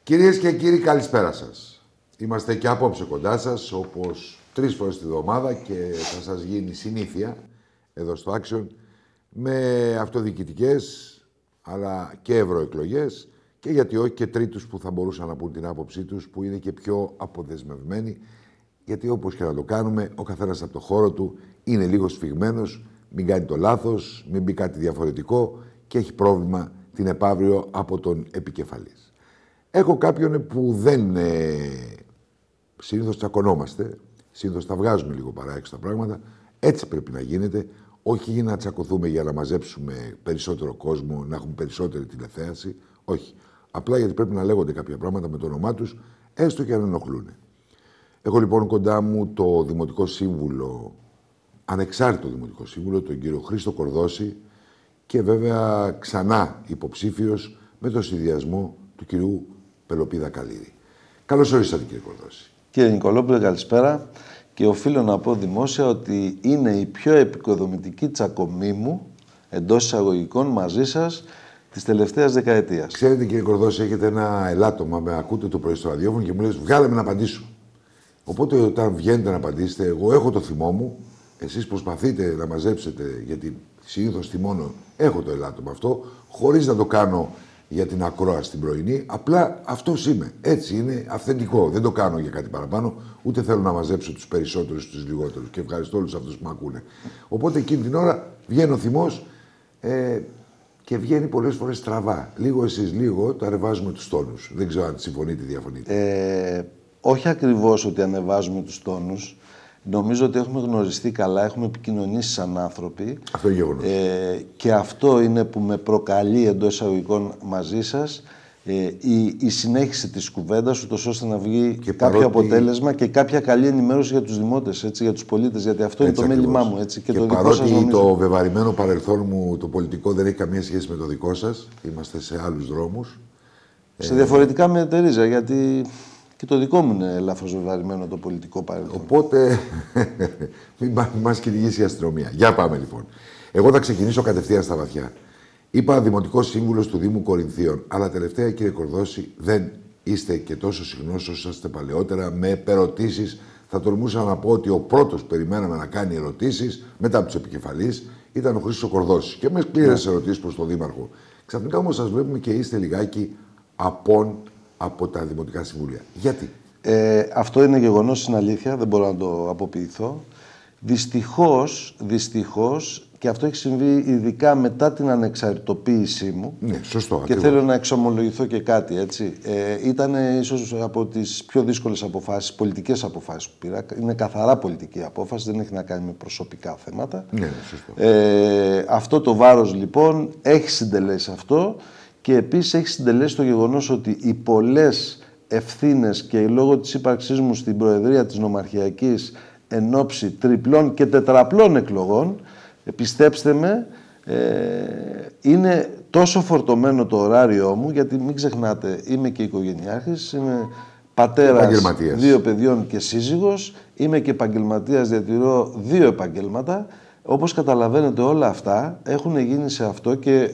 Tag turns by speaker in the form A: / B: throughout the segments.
A: Κυρίες και κύριοι, καλησπέρα σας. Είμαστε και απόψε κοντά σας, όπως 3 φορές τη βδομάδα και θα σας γίνει συνήθεια εδώ στο Action με αυτοδιοικητικές αλλά και ευρωεκλογές και γιατί όχι και τρίτους που θα μπορούσαν να πούν την άποψή τους που είναι και πιο αποδεσμευμένοι, γιατί όπως και να το κάνουμε, ο καθένας από το χώρο του είναι λίγο σφιγμένος, μην κάνει το λάθος, μην μπει κάτι διαφορετικό και έχει πρόβλημα την επαύριο από τον επικεφαλής. Έχω κάποιον που δεν... συνήθως τσακωνόμαστε, συνήθως τα βγάζουμε λίγο παράξω τα πράγματα. Έτσι πρέπει να γίνεται, όχι για να τσακωθούμε για να μαζέψουμε περισσότερο κόσμο, να έχουμε περισσότερη τηλεθέαση. Όχι. Απλά γιατί πρέπει να λέγονται κάποια πράγματα με το όνομά τους, έστω και αν ενοχλούν. Έχω λοιπόν κοντά μου το Δημοτικό Σύμβουλο, ανεξάρτητο Δημοτικό Σύμβουλο, τον κύριο Χρήστο Κορδώση και βέβαια ξανά υποψήφιος με το συνδυασμό του κυρίου Πελοπίδα Καλίδη. Καλώς ορίσατε, κύριε Κορδώση.
B: Κύριε Νικολόπουλε, καλησπέρα. Και οφείλω να πω δημόσια ότι είναι η πιο επικοδομητική τσακωμή μου, εντός εισαγωγικών, μαζί σας, της τελευταίας δεκαετίας.
A: Ξέρετε, κύριε Κορδώση, έχετε ένα ελάττωμα, με ακούτε το πρωί στο ραδιόφωνο και μου λες, βγάλε με να απαντήσω. Οπότε, όταν βγαίνετε να απαντήσετε, εγώ έχω το θυμό μου, εσείς προσπαθείτε να μαζέψετε, γιατί συνήθως θυμώνω, έχω το ελάττωμα αυτό, χωρίς να το κάνω για την ακρόαση την πρωινή. Απλά αυτός είμαι. Έτσι είναι αυθεντικό. Δεν το κάνω για κάτι παραπάνω, ούτε θέλω να μαζέψω τους περισσότερους τους λιγότερους. Και ευχαριστώ όλους αυτούς που με ακούνε. Οπότε εκείνη την ώρα βγαίνει ο θυμός και βγαίνει πολλές φορές στραβά. Λίγο εσείς, λίγο τα ανεβάζουμε τους τόνους. Δεν ξέρω αν συμφωνείτε ή διαφωνείτε.
B: Όχι ακριβώς ότι ανεβάζουμε τους τόνους. Νομίζω ότι έχουμε γνωριστεί καλά, έχουμε επικοινωνήσει σαν άνθρωποι.
A: Αυτό είναι γεγονός.
B: Και αυτό είναι που με προκαλεί εντός εισαγωγικών μαζί σας η συνέχιση της κουβέντας, ούτως ώστε να βγει και κάποιο αποτέλεσμα και κάποια καλή ενημέρωση για τους δημότες, έτσι, για τους πολίτες. Γιατί αυτό είναι το μέλημά μου. Έτσι, και το δικό σας, νομίζω.
A: Το βεβαρημένο παρελθόν μου, το πολιτικό, δεν έχει καμία σχέση με το δικό σας. Είμαστε σε άλλους δρόμους.
B: Σε διαφορετικά με εταιρίζα, γιατί... Και το δικό μου είναι ελαφρώς βεβαρημένο το πολιτικό παρελθόν.
A: Οπότε, μην μας κυνηγήσει η αστυνομία. Για πάμε λοιπόν. Εγώ θα ξεκινήσω κατευθείαν στα βαθιά. Είπα Δημοτικός Σύμβουλος του Δήμου Κορινθίων, αλλά τελευταία, κύριε Κορδώση, δεν είστε και τόσο συχνός όσο είσαστε παλαιότερα με ερωτήσεις. Θα τολμούσα να πω ότι ο πρώτος που περιμέναμε να κάνει ερωτήσεις μετά από τους επικεφαλείς ήταν ο Χρήστος Κορδώσης. Και με σκληρές ερωτήσεις προς τον Δήμαρχο. Ξαφνικά όμως σας βλέπουμε και είστε λιγάκι απόν από τα Δημοτικά Συμβούλια. Γιατί?
B: Αυτό είναι γεγονός, είναι αλήθεια, δεν μπορώ να το αποποιηθώ. Δυστυχώς, και αυτό έχει συμβεί ειδικά μετά την ανεξαρτητοποίησή μου.
A: Ναι, σωστό.
B: Και θέλω να εξομολογηθώ και κάτι, έτσι. Ήταν ίσως από τις πιο δύσκολες αποφάσεις, πολιτικές αποφάσεις που πήρα. Είναι καθαρά πολιτική απόφαση, δεν έχει να κάνει με προσωπικά θέματα.
A: Ναι, σωστό.
B: Αυτό το βάρος, λοιπόν, έχει συντελέσει αυτό. Και επίσης έχει συντελέσει το γεγονός ότι οι πολλές ευθύνες και λόγω της ύπαρξής μου στην Προεδρία της Νομαρχιακής εν ώψη τριπλών και τετραπλών εκλογών, πιστέψτε με, είναι τόσο φορτωμένο το ωράριό μου, γιατί μην ξεχνάτε, είμαι και οικογενειάρχης, είμαι πατέρας 2 παιδιών και σύζυγος, είμαι και επαγγελματίας, διατηρώ 2 επαγγέλματα. Όπως καταλαβαίνετε, όλα αυτά έχουν γίνει σε αυτό και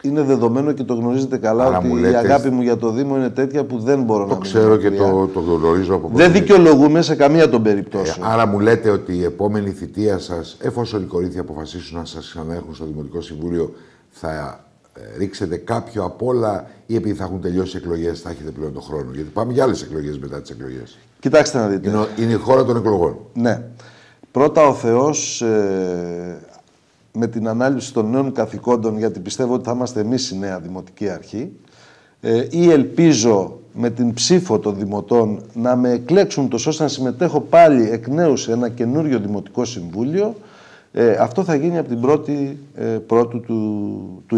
B: είναι δεδομένο και το γνωρίζετε καλά. Άρα ότι η αγάπη μου για το Δήμο είναι τέτοια που δεν μπορώ να μην.
A: Το ξέρω και το γνωρίζω από
B: δεν δικαιολογούμε σε καμία των περιπτώσεων.
A: Άρα μου λέτε ότι η επόμενη θητεία σας, εφόσον οι Κορίνθιοι αποφασίσουν να σας ξαναέχουν στο Δημοτικό Συμβούλιο, θα ρίξετε κάποιο απ' όλα ή επειδή θα έχουν τελειώσει οι εκλογές, θα έχετε πλέον τον χρόνο? Γιατί πάμε για άλλες εκλογές μετά τις εκλογές.
B: Κοιτάξτε να δείτε.
A: Είναι η χώρα των εκλογών.
B: Ναι. Πρώτα ο Θεός, με την ανάλυση των νέων καθηκόντων, γιατί πιστεύω ότι θα είμαστε εμείς η νέα Δημοτική Αρχή, ή ελπίζω με την ψήφο των Δημοτών να με εκλέξουν τόσο ώστε να συμμετέχω πάλι εκ νέου σε ένα καινούριο Δημοτικό Συμβούλιο, αυτό θα γίνει από την 1η Πρώτου του 20.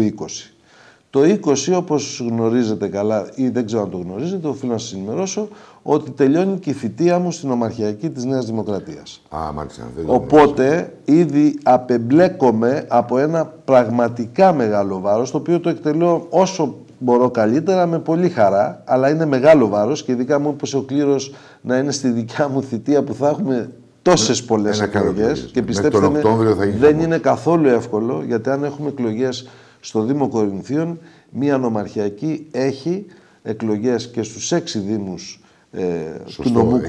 B: Το 20, όπως γνωρίζετε καλά ή δεν ξέρω αν το γνωρίζετε, οφείλω να σας ενημερώσω ότι τελειώνει και η θητεία μου στην Ομαρχιακή της Νέας Δημοκρατίας.
A: Μάλιστα.
B: Οπότε ήδη απεμπλέκομαι από ένα πραγματικά μεγάλο βάρος, το οποίο το εκτελώ όσο μπορώ καλύτερα, με πολύ χαρά, αλλά είναι μεγάλο βάρος και ειδικά μου είπε ο κλήρος να είναι στη δικιά μου θητεία που θα έχουμε τόσες πολλές εκλογές. Και πιστέψτε με, δεν είναι καθόλου εύκολο, γιατί αν έχουμε εκλογές στο Δήμο Κορινθίων, μία νομαρχιακή έχει εκλογές και στους 6 δήμους
A: Σωστό,
B: του νομού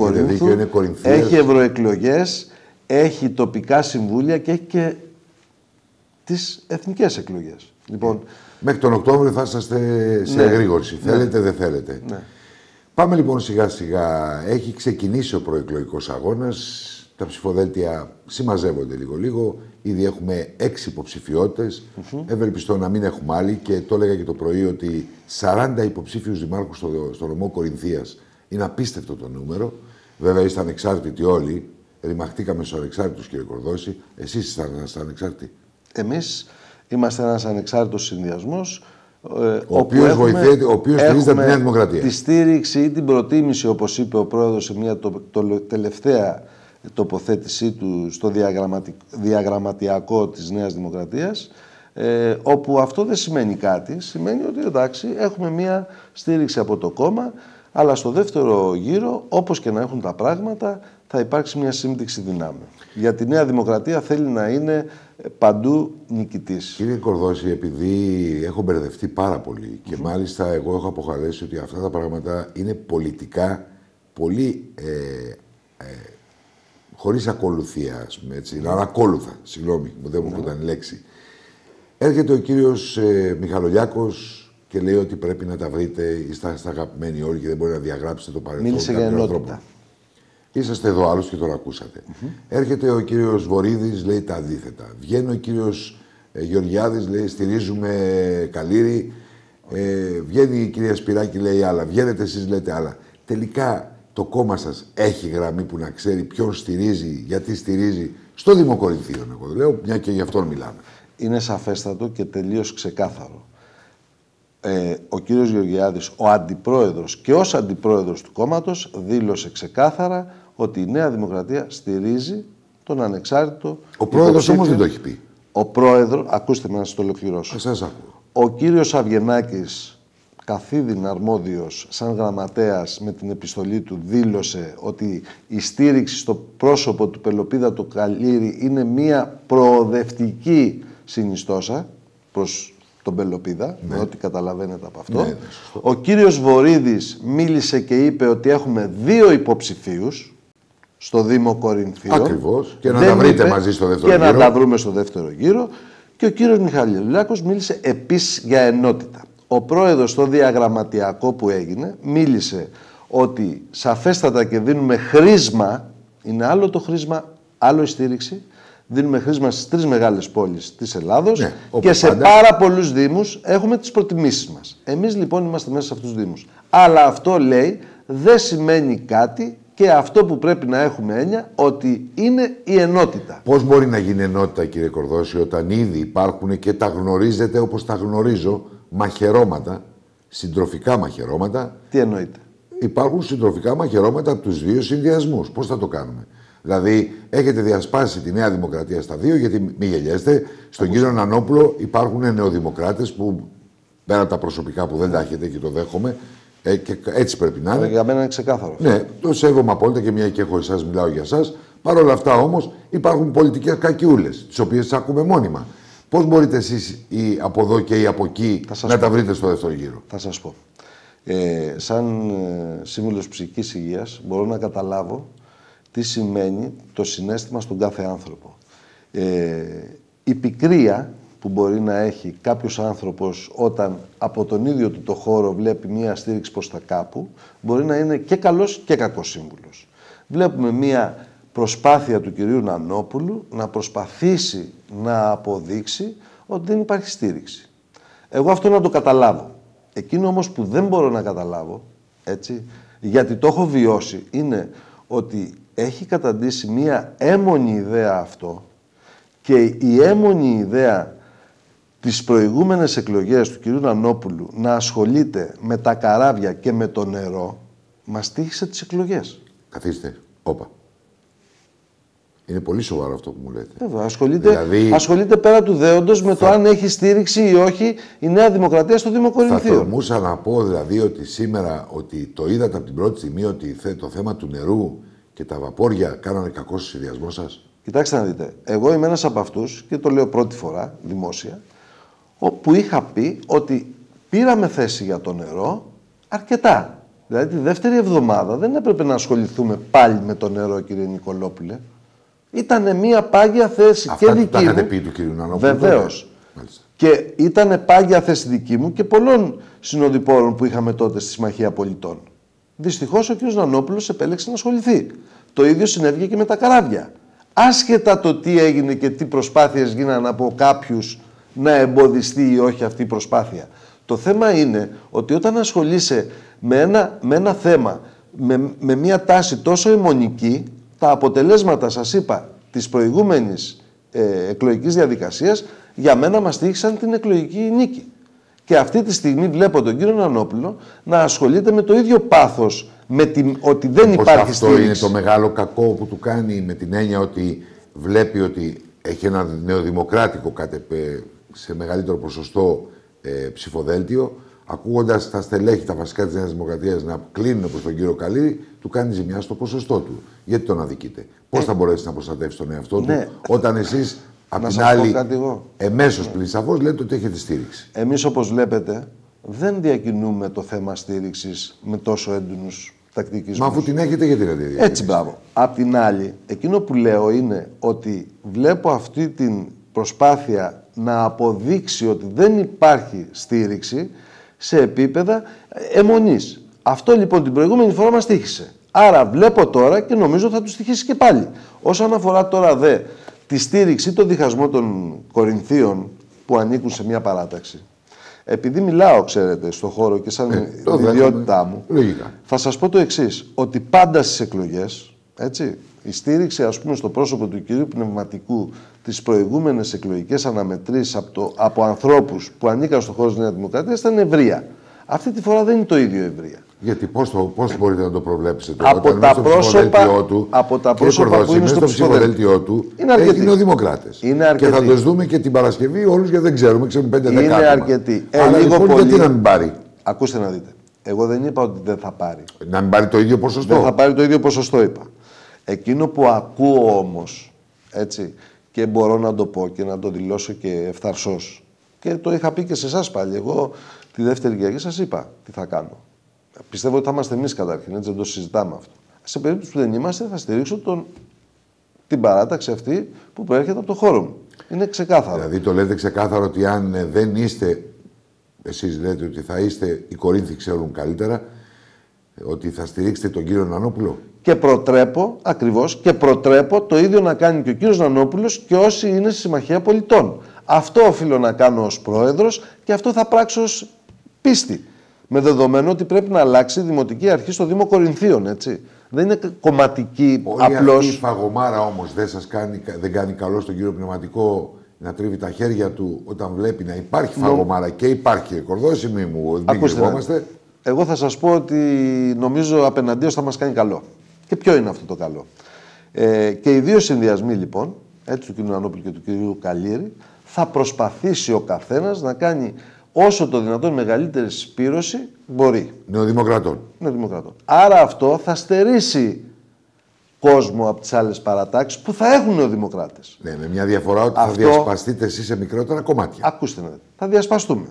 B: Κορίνθου. Έχει ευρωεκλογές, έχει τοπικά συμβούλια και έχει και τις εθνικές εκλογές. Λοιπόν,
A: μέχρι τον Οκτώβριο θα είσαστε σε εγρήγορση. Θέλετε, δεν θέλετε.
B: Ναι.
A: Πάμε λοιπόν σιγά σιγά. Έχει ξεκινήσει ο προεκλογικός αγώνας. Τα ψηφοδέλτια συμμαζεύονται λίγο-λίγο. Ήδη έχουμε 6 υποψηφιότητες. Ευελπιστώ να μην έχουμε άλλοι. Και το έλεγα και το πρωί ότι 40 υποψήφιους δημάρχους στο νομό Κορινθίας είναι απίστευτο το νούμερο. Βέβαια είστε ανεξάρτητοι όλοι. Ρημαχτήκαμε στους ανεξάρτητους, κύριε Κορδώση. Εσείς είστε ανεξάρτητοι.
B: Εμείς είμαστε ένας ανεξάρτητος συνδυασμός.
A: Ο οποίος στηρίζεται από τη Νέα Δημοκρατία.
B: Τη στήριξη ή την προτίμηση, όπως είπε ο πρόεδρος σε μια τελευταία τοποθέτησή του στο διαγραμματιακό της Νέας Δημοκρατίας, όπου αυτό δεν σημαίνει κάτι. Σημαίνει ότι εντάξει, έχουμε μια στήριξη από το κόμμα, αλλά στο δεύτερο γύρο, όπως και να έχουν τα πράγματα, θα υπάρξει μια σύμπτυξη δυνάμεων. Γιατί η Νέα Δημοκρατία θέλει να είναι παντού νικητής.
A: Κύριε Κορδώση, επειδή έχω μπερδευτεί πάρα πολύ και μάλιστα εγώ έχω αποκαλέσει ότι αυτά τα πράγματα είναι πολιτικά πολύ χωρίς ακολουθία, ας πούμε, έτσι, ανακόλουθα, συγγνώμη, δεν μου έρχονταν η λέξη. Έρχεται ο κύριος Μιχαλολιάκος και λέει ότι πρέπει να τα βρείτε, είστε αγαπημένοι όλοι και δεν μπορεί να διαγράψετε το παρελθόν.
B: Μίλησε για ενότητα.
A: Είσαστε εδώ άλλος και τον ακούσατε. Έρχεται ο κύριος Βορίδης, λέει τα αντίθετα. Βγαίνει ο κύριος Γεωργιάδης, λέει στηρίζουμε Καλήρη. Βγαίνει η κυρία Σπυράκη, λέει άλλα. Βγαίνετε εσείς, λέτε άλλα. Τελικά το κόμμα σας έχει γραμμή που να ξέρει ποιον στηρίζει, γιατί στηρίζει στο Δήμο Κορινθίων, εγώ λέω, μια και γι' αυτόν μιλάμε.
B: Είναι σαφέστατο και τελείως ξεκάθαρο. Ο κύριος Γεωργιάδης, ο αντιπρόεδρος και ως αντιπρόεδρος του κόμματος, δήλωσε ξεκάθαρα ότι η Νέα Δημοκρατία στηρίζει τον ανεξάρτητο.
A: Ο πρόεδρος όμως δεν το έχει πει.
B: Ο πρόεδρος, ακούστε με να σας το ολοκληρώσω.
A: Σας ακούω.
B: Ο κύριος Αβγενάκης, καθήλυν αρμόδιος σαν γραμματέας με την επιστολή του, δήλωσε ότι η στήριξη στο πρόσωπο του Πελοπίδα του Καλήρη είναι μία προοδευτική συνιστόσα προς τον Πελοπίδα, με ό,τι καταλαβαίνετε από αυτό.
A: Ναι,
B: ο κύριος Βορίδης μίλησε και είπε ότι έχουμε 2 υποψηφίους στο Δήμο Κορινθίων.
A: Ακριβώς. Και να τα βρείτε μαζί στο δεύτερο γύρο.
B: Και να τα βρούμε στο δεύτερο γύρο. Και ο κύριος Μιχαλολιάκος μίλησε επίσης για ενότητα. Ο πρόεδρος στο διαγραμματιακό που έγινε μίλησε ότι σαφέστατα και δίνουμε χρήσμα, είναι άλλο το χρήσμα, άλλο η στήριξη, δίνουμε χρήσμα στις 3 μεγάλες πόλεις της Ελλάδος,
A: ναι,
B: και σε πάρα πολλούς δήμους έχουμε τις προτιμήσεις μας. Εμείς λοιπόν είμαστε μέσα σε αυτούς τους δήμους. Αλλά αυτό, λέει, δεν σημαίνει κάτι και αυτό που πρέπει να έχουμε έννοια ότι είναι η ενότητα.
A: Πώς μπορεί να γίνει ενότητα, κύριε Κορδώση, όταν ήδη υπάρχουν και τα γνωρίζετε όπως τα γνωρίζω, μαχαιρώματα, συντροφικά μαχαιρώματα.
B: Τι εννοείται?
A: Υπάρχουν συντροφικά μαχαιρώματα από τους 2 συνδυασμούς. Πώς θα το κάνουμε? Δηλαδή, έχετε διασπάσει τη Νέα Δημοκρατία στα 2, γιατί μη γελιέστε. Στον κύριο Νανόπουλο υπάρχουν νεοδημοκράτες που, πέρα από τα προσωπικά που δεν τα έχετε και το δέχομαι, και έτσι πρέπει να είναι.
B: Για μένα είναι ξεκάθαρο.
A: Ναι, το σέβομαι απόλυτα και μια και έχω εσάς, μιλάω για εσάς. Παρ' όλα αυτά όμως υπάρχουν πολιτικές κακιούλες, τις οποίες τις ακούμε μόνιμα. Πώς μπορείτε εσείς από εδώ και από εκεί να τα βρείτε στο δεύτερο γύρο?
B: Θα σας πω. Σαν σύμβουλος ψυχικής υγείας μπορώ να καταλάβω τι σημαίνει το συναίσθημα στον κάθε άνθρωπο. Η πικρία που μπορεί να έχει κάποιος άνθρωπος όταν από τον ίδιο του το χώρο βλέπει μία στήριξη προς τα κάπου, μπορεί να είναι και καλός και κακός σύμβουλος. Βλέπουμε μία προσπάθεια του κυρίου Νανόπουλου να προσπαθήσει να αποδείξει ότι δεν υπάρχει στήριξη. Εγώ αυτό να το καταλάβω. Εκείνο όμως που δεν μπορώ να καταλάβω, έτσι, γιατί το έχω βιώσει, είναι ότι έχει καταντήσει μία έμμονη ιδέα αυτό και η έμμονη ιδέα τις προηγούμενες εκλογές του κυρίου Νανόπουλου να ασχολείται με τα καράβια και με το νερό, μας τύχησε τις εκλογές.
A: Καθίστε. Όπα. Είναι πολύ σοβαρό αυτό που μου λέτε.
B: Βέβαια, ασχολείται πέρα του δέοντος με το αν έχει στήριξη ή όχι η Νέα Δημοκρατία στο Δήμο Κορινθίων.
A: Θα τολμούσα να πω δηλαδή ότι σήμερα, ότι το είδατε από την πρώτη στιγμή, ότι το θέμα του νερού και τα βαπόρια κάνανε κακό στο συνδυασμό σας.
B: Κοιτάξτε να δείτε. Εγώ είμαι ένας από αυτούς, και το λέω πρώτη φορά δημόσια, που είχα πει ότι πήραμε θέση για το νερό, Αρκετά. Δηλαδή τη δεύτερη εβδομάδα δεν έπρεπε να ασχοληθούμε πάλι με το νερό, κύριε Νικολόπουλε. Ήτανε μία πάγια θέση
A: Αυτά
B: και δική μου.
A: Τα είχατε πει του κύριου Νανόπουλου.
B: Βεβαίως. Και ήταν πάγια θέση δική μου και πολλών συνοδοιπόρων που είχαμε τότε στη Συμμαχία Πολιτών. Δυστυχώς ο κ. Νανόπουλος επέλεξε να ασχοληθεί. Το ίδιο συνέβη και με τα καράβια. Άσχετα το τι έγινε και τι προσπάθειες γίνανε από κάποιους να εμποδιστεί ή όχι αυτή η προσπάθεια. Το θέμα είναι ότι όταν ασχολείσαι με ένα θέμα, με μια τάση τόσο αιμονική, τα αποτελέσματα, σας είπα, της προηγούμενης εκλογικής διαδικασίας, για μένα μας τύχησαν την εκλογική νίκη. Και αυτή τη στιγμή βλέπω τον κύριο Νανόπουλο να ασχολείται με το ίδιο πάθος, ότι δεν υπάρχει στήριξη.
A: Αυτό είναι το μεγάλο κακό που του κάνει, με την έννοια ότι βλέπει ότι έχει ένα νεοδημοκράτικο σε μεγαλύτερο ποσοστό ψηφοδέλτιο, ακούγοντας τα στελέχη, τα βασικά της Νέας Δημοκρατίας να κλείνουν προς τον κύριο Καλήρη, του κάνει ζημιά στο ποσοστό του. Γιατί τον αδικείτε? Πώς θα μπορέσει να προστατεύσει τον εαυτό του, όταν εσείς απ' την άλλη, εμέσως πλην σαφώς λέτε ότι έχετε στήριξη?
B: Εμείς, όπως βλέπετε, δεν διακινούμε το θέμα στήριξης με τόσο έντονους τακτικισμούς.
A: Μα αφού την έχετε, γιατί δεν τη διακινείτε?
B: Έτσι, μπράβο. Απ' την άλλη, εκείνο που λέω είναι ότι βλέπω αυτή την προσπάθεια να αποδείξει ότι δεν υπάρχει στήριξη σε επίπεδα αιμονής. Αυτό λοιπόν την προηγούμενη φορά μας τύχησε. Άρα βλέπω τώρα και νομίζω θα τους τυχήσει και πάλι. Όσον αφορά τώρα δε τη στήριξη, το διχασμό των Κορινθίων που ανήκουν σε μια παράταξη. Επειδή μιλάω, ξέρετε, στον χώρο και σαν ιδιότητά μου,
A: λογικά, θα
B: σας πω το εξής, ότι πάντα στις εκλογές, έτσι, η στήριξη, ας πούμε, στο πρόσωπο του κυρίου Πνευματικού τις προηγούμενες εκλογικές αναμετρήσεις από ανθρώπους που ανήκαν στον χώρο της Νέας Δημοκρατίας ήταν ευρεία. Αυτή τη φορά δεν είναι το ίδιο ευρεία.
A: Γιατί πώς μπορείτε να το προβλέψετε?
B: Από τα πρόσωπα που είναι στο
A: ψηφοδέλτιό του έχει νεοδημοκράτες. Και θα τους δούμε και την Παρασκευή όλους, γιατί δεν ξέρουμε, ξέρουμε 5-10 άτομα.
B: Είναι αρκετοί.
A: Άρα
B: λίγο
A: λοιπόν,
B: πολύ...
A: γιατί να μην πάρει?
B: Ακούστε να δείτε. Εγώ δεν είπα ότι δεν θα πάρει.
A: Να μην πάρει το ίδιο ποσοστό.
B: Δεν θα πάρει το ίδιο ποσοστό, είπα. Εκείνο που ακούω όμως, έτσι, και μπορώ να το πω και να το δηλώσω και ευθαρσώς, και το είχα πει και σε εσάς πάλι. Εγώ τη δεύτερη Κυριακή σας είπα τι θα κάνω. Πιστεύω ότι θα είμαστε εμείς καταρχήν, έτσι, δεν το συζητάμε αυτό. Σε περίπτωση που δεν είμαστε, θα στηρίξω την παράταξη αυτή που προέρχεται από το χώρο μου. Είναι ξεκάθαρο.
A: Δηλαδή το λέτε ξεκάθαρο ότι αν δεν είστε, εσείς λέτε ότι θα είστε, οι Κορίνθοι ξέρουν καλύτερα, ότι θα στηρίξετε τον κύριο Νανόπουλο.
B: Και προτρέπω, ακριβώς, και προτρέπω το ίδιο να κάνει και ο κύριος Νανόπουλος και όσοι είναι στη Συμμαχία Πολιτών. Αυτό οφείλω να κάνω ως πρόεδρος και αυτό θα πράξω ως πίστη. Με δεδομένο ότι πρέπει να αλλάξει η Δημοτική Αρχή στο Δήμο Κορινθίων, έτσι. Δεν είναι κομματική απλώς.
A: Αυτή η φαγωμάρα όμως δεν κάνει καλό στον κύριο Πνευματικό να τρίβει τα χέρια του όταν βλέπει να υπάρχει φαγωμάρα και υπάρχει κορδόσημη μου, μην κρυβόμαστε.
B: Εγώ θα σας πω ότι νομίζω απέναντίος θα μας κάνει καλό. Και ποιο είναι αυτό το καλό? Και οι δύο συνδυασμοί λοιπόν, έτσι του κ. Νανόπουλου και του κ. Καλήρη, θα προσπαθήσει ο καθένας να κάνει όσο το δυνατόν μεγαλύτερη συσπήρωση μπορεί.
A: Νεοδημοκρατών.
B: Άρα αυτό θα στερήσει κόσμο από τις άλλες παρατάξεις που θα έχουν νεοδημοκράτες.
A: Ναι, με μια διαφορά ότι θα διασπαστείτε εσείς σε μικρότερα κομμάτια.
B: Ακούστε να δείτε. Θα διασπαστούμε.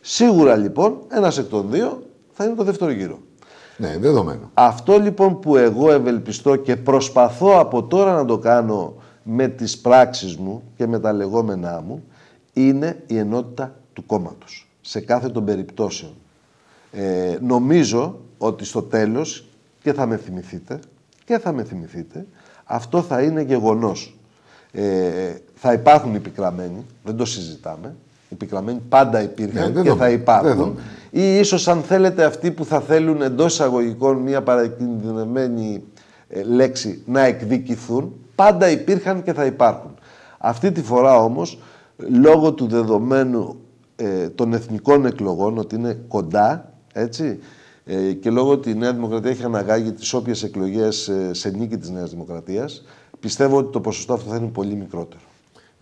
B: Σίγουρα λοιπόν ένας εκ των δύο θα είναι το δεύτερο γύρο.
A: Ναι, δεδομένο.
B: Αυτό λοιπόν που εγώ ευελπιστώ και προσπαθώ από τώρα να το κάνω με τις πράξεις μου και με τα λεγόμενά μου, είναι η ενότητα του κόμματος, σε κάθε των περιπτώσεων. Νομίζω ότι στο τέλος, και θα με θυμηθείτε, αυτό θα είναι γεγονός. Θα υπάρχουν οι πικραμένοι, δεν το συζητάμε. Οι πικραμένοι πάντα υπήρχαν και θα υπάρχουν. Ή ίσως αν θέλετε αυτοί που θα θέλουν εντός εισαγωγικών μια παρακινδυνευμένη λέξη να εκδικηθούν, πάντα υπήρχαν και θα υπάρχουν. Αυτή τη φορά όμως, λόγω του δεδομένου των εθνικών εκλογών, ότι είναι κοντά, έτσι, και λόγω ότι η Νέα Δημοκρατία έχει αναγάγει τις όποιες εκλογές σε νίκη της Νέας Δημοκρατίας, πιστεύω ότι το ποσοστό αυτό θα είναι πολύ μικρότερο.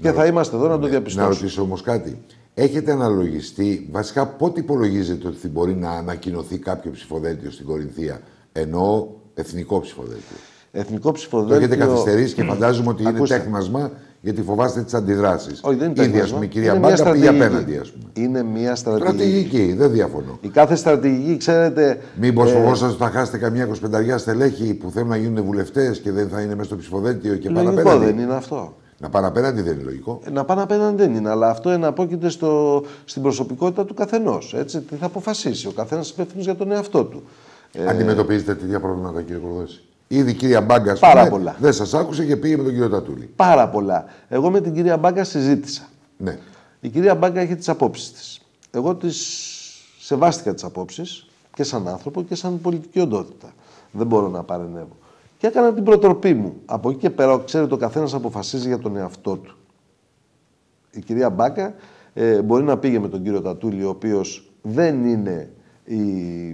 B: Και θα είμαστε εδώ να το διαπιστώσουμε.
A: Να ρωτήσω όμως κάτι. Έχετε αναλογιστεί, βασικά πότε υπολογίζετε ότι μπορεί να ανακοινωθεί κάποιο ψηφοδέλτιο στην Κορινθία, εννοώ εθνικό ψηφοδέλτιο?
B: Εθνικό ψηφοδέλτιο.
A: Το έχετε καθυστερήσει και φαντάζομαι ότι είναι τέχνασμα γιατί φοβάστε τις αντιδράσεις.
B: Όχι, δεν είναι
A: Ήδη, ας πούμε, η κυρία Μπάγκα πήγε απέναντι, ας πούμε.
B: Είναι μια στρατηγική.
A: Στρατηγική, δεν διαφωνώ.
B: Η κάθε στρατηγική, ξέρετε.
A: Μήπως φοβόσαστε ότι θα χάσετε καμιά 25 στελέχη που θέλουν να γίνουν βουλευτές και δεν θα είναι μέσα στο ψηφοδέλτιο και πάνε απέναντι?
B: Λογικό δεν είναι αυτό.
A: Να πάνε απέναντι δεν είναι λογικό.
B: Να πάνε απέναντι δεν είναι, αλλά αυτό εναπόκειται στην προσωπικότητα του καθενός. Έτσι, τι θα αποφασίσει. Ο καθένας υπεύθυνος για τον εαυτό του.
A: Αντιμετωπίζετε τέτοια προβλήματα, κύριε Κορδόση? Ήδη η κυρία Μπάγκα δεν σας άκουσε και πήγε με τον κύριο Τατούλη.
B: Πάρα πολλά. Εγώ με την κυρία Μπάγκα συζήτησα.
A: Ναι.
B: Η κυρία Μπάγκα έχει τις απόψεις της. Εγώ σεβάστηκα τις απόψεις και σαν άνθρωπο και σαν πολιτική οντότητα. Δεν μπορώ να παρενεύω. Και έκανα την προτροπή μου. Από εκεί και πέρα, ξέρετε, ο καθένας αποφασίζει για τον εαυτό του. Η κυρία Μπάγκα μπορεί να πήγε με τον κύριο Τατούλη, ο οποίος δεν είναι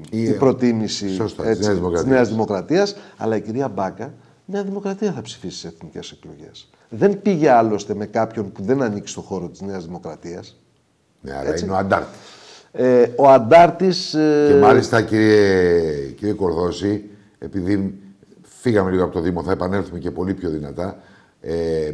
B: η προτίμηση της Νέας Δημοκρατίας, αλλά η κυρία Μπάγκα, Νέα Δημοκρατία θα ψηφίσει στις εθνικές εκλογές. Δεν πήγε άλλωστε με κάποιον που δεν ανήκει στον χώρο της Νέας Δημοκρατίας.
A: Ναι, αλλά είναι ο αντάρτης.
B: Ο αντάρτης...
A: Και μάλιστα, κύριε Κορδόση, επειδή φύγαμε λίγο από το Δήμο, θα επανέλθουμε και πολύ πιο δυνατά.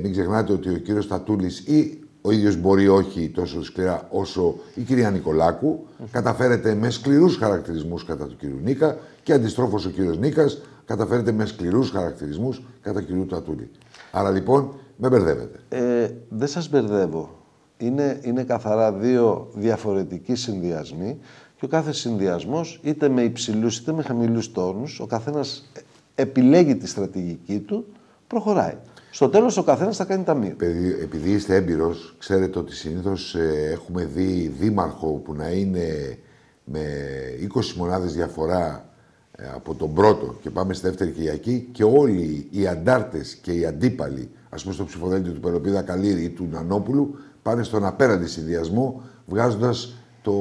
A: Μην ξεχνάτε ότι ο κύριος Τατούλης ή ο ίδιος μπορεί όχι τόσο σκληρά όσο η κυρία Νικολάκου, καταφέρεται με σκληρούς χαρακτηρισμούς κατά του κύριου Νίκα και αντιστρόφως ο κύριος Νίκας καταφέρεται με σκληρούς χαρακτηρισμούς κατά του κύριου Τατούλη. Άρα λοιπόν, με μπερδεύετε.
B: Δεν σας μπερδεύω. Είναι καθαρά δύο διαφορετικοί συνδυασμοί και ο κάθε συνδυασμός, είτε με υψηλούς είτε με χαμηλούς τόνους, ο καθένας επιλέγει τη στρατηγική του, προχωράει. Στο τέλος ο καθένας θα κάνει ταμείο.
A: Επειδή είστε έμπειρος, ξέρετε ότι συνήθως έχουμε δει δήμαρχο που να είναι με 20 μονάδες διαφορά από τον πρώτο και πάμε στη δεύτερη Κυριακή και όλοι οι αντάρτες και οι αντίπαλοι, ας πούμε στο ψηφοδέλτιο του Πελοπίδα Καλήρη ή του Νανόπουλου, πάνε στον απέναντι συνδυασμό, βγάζοντας το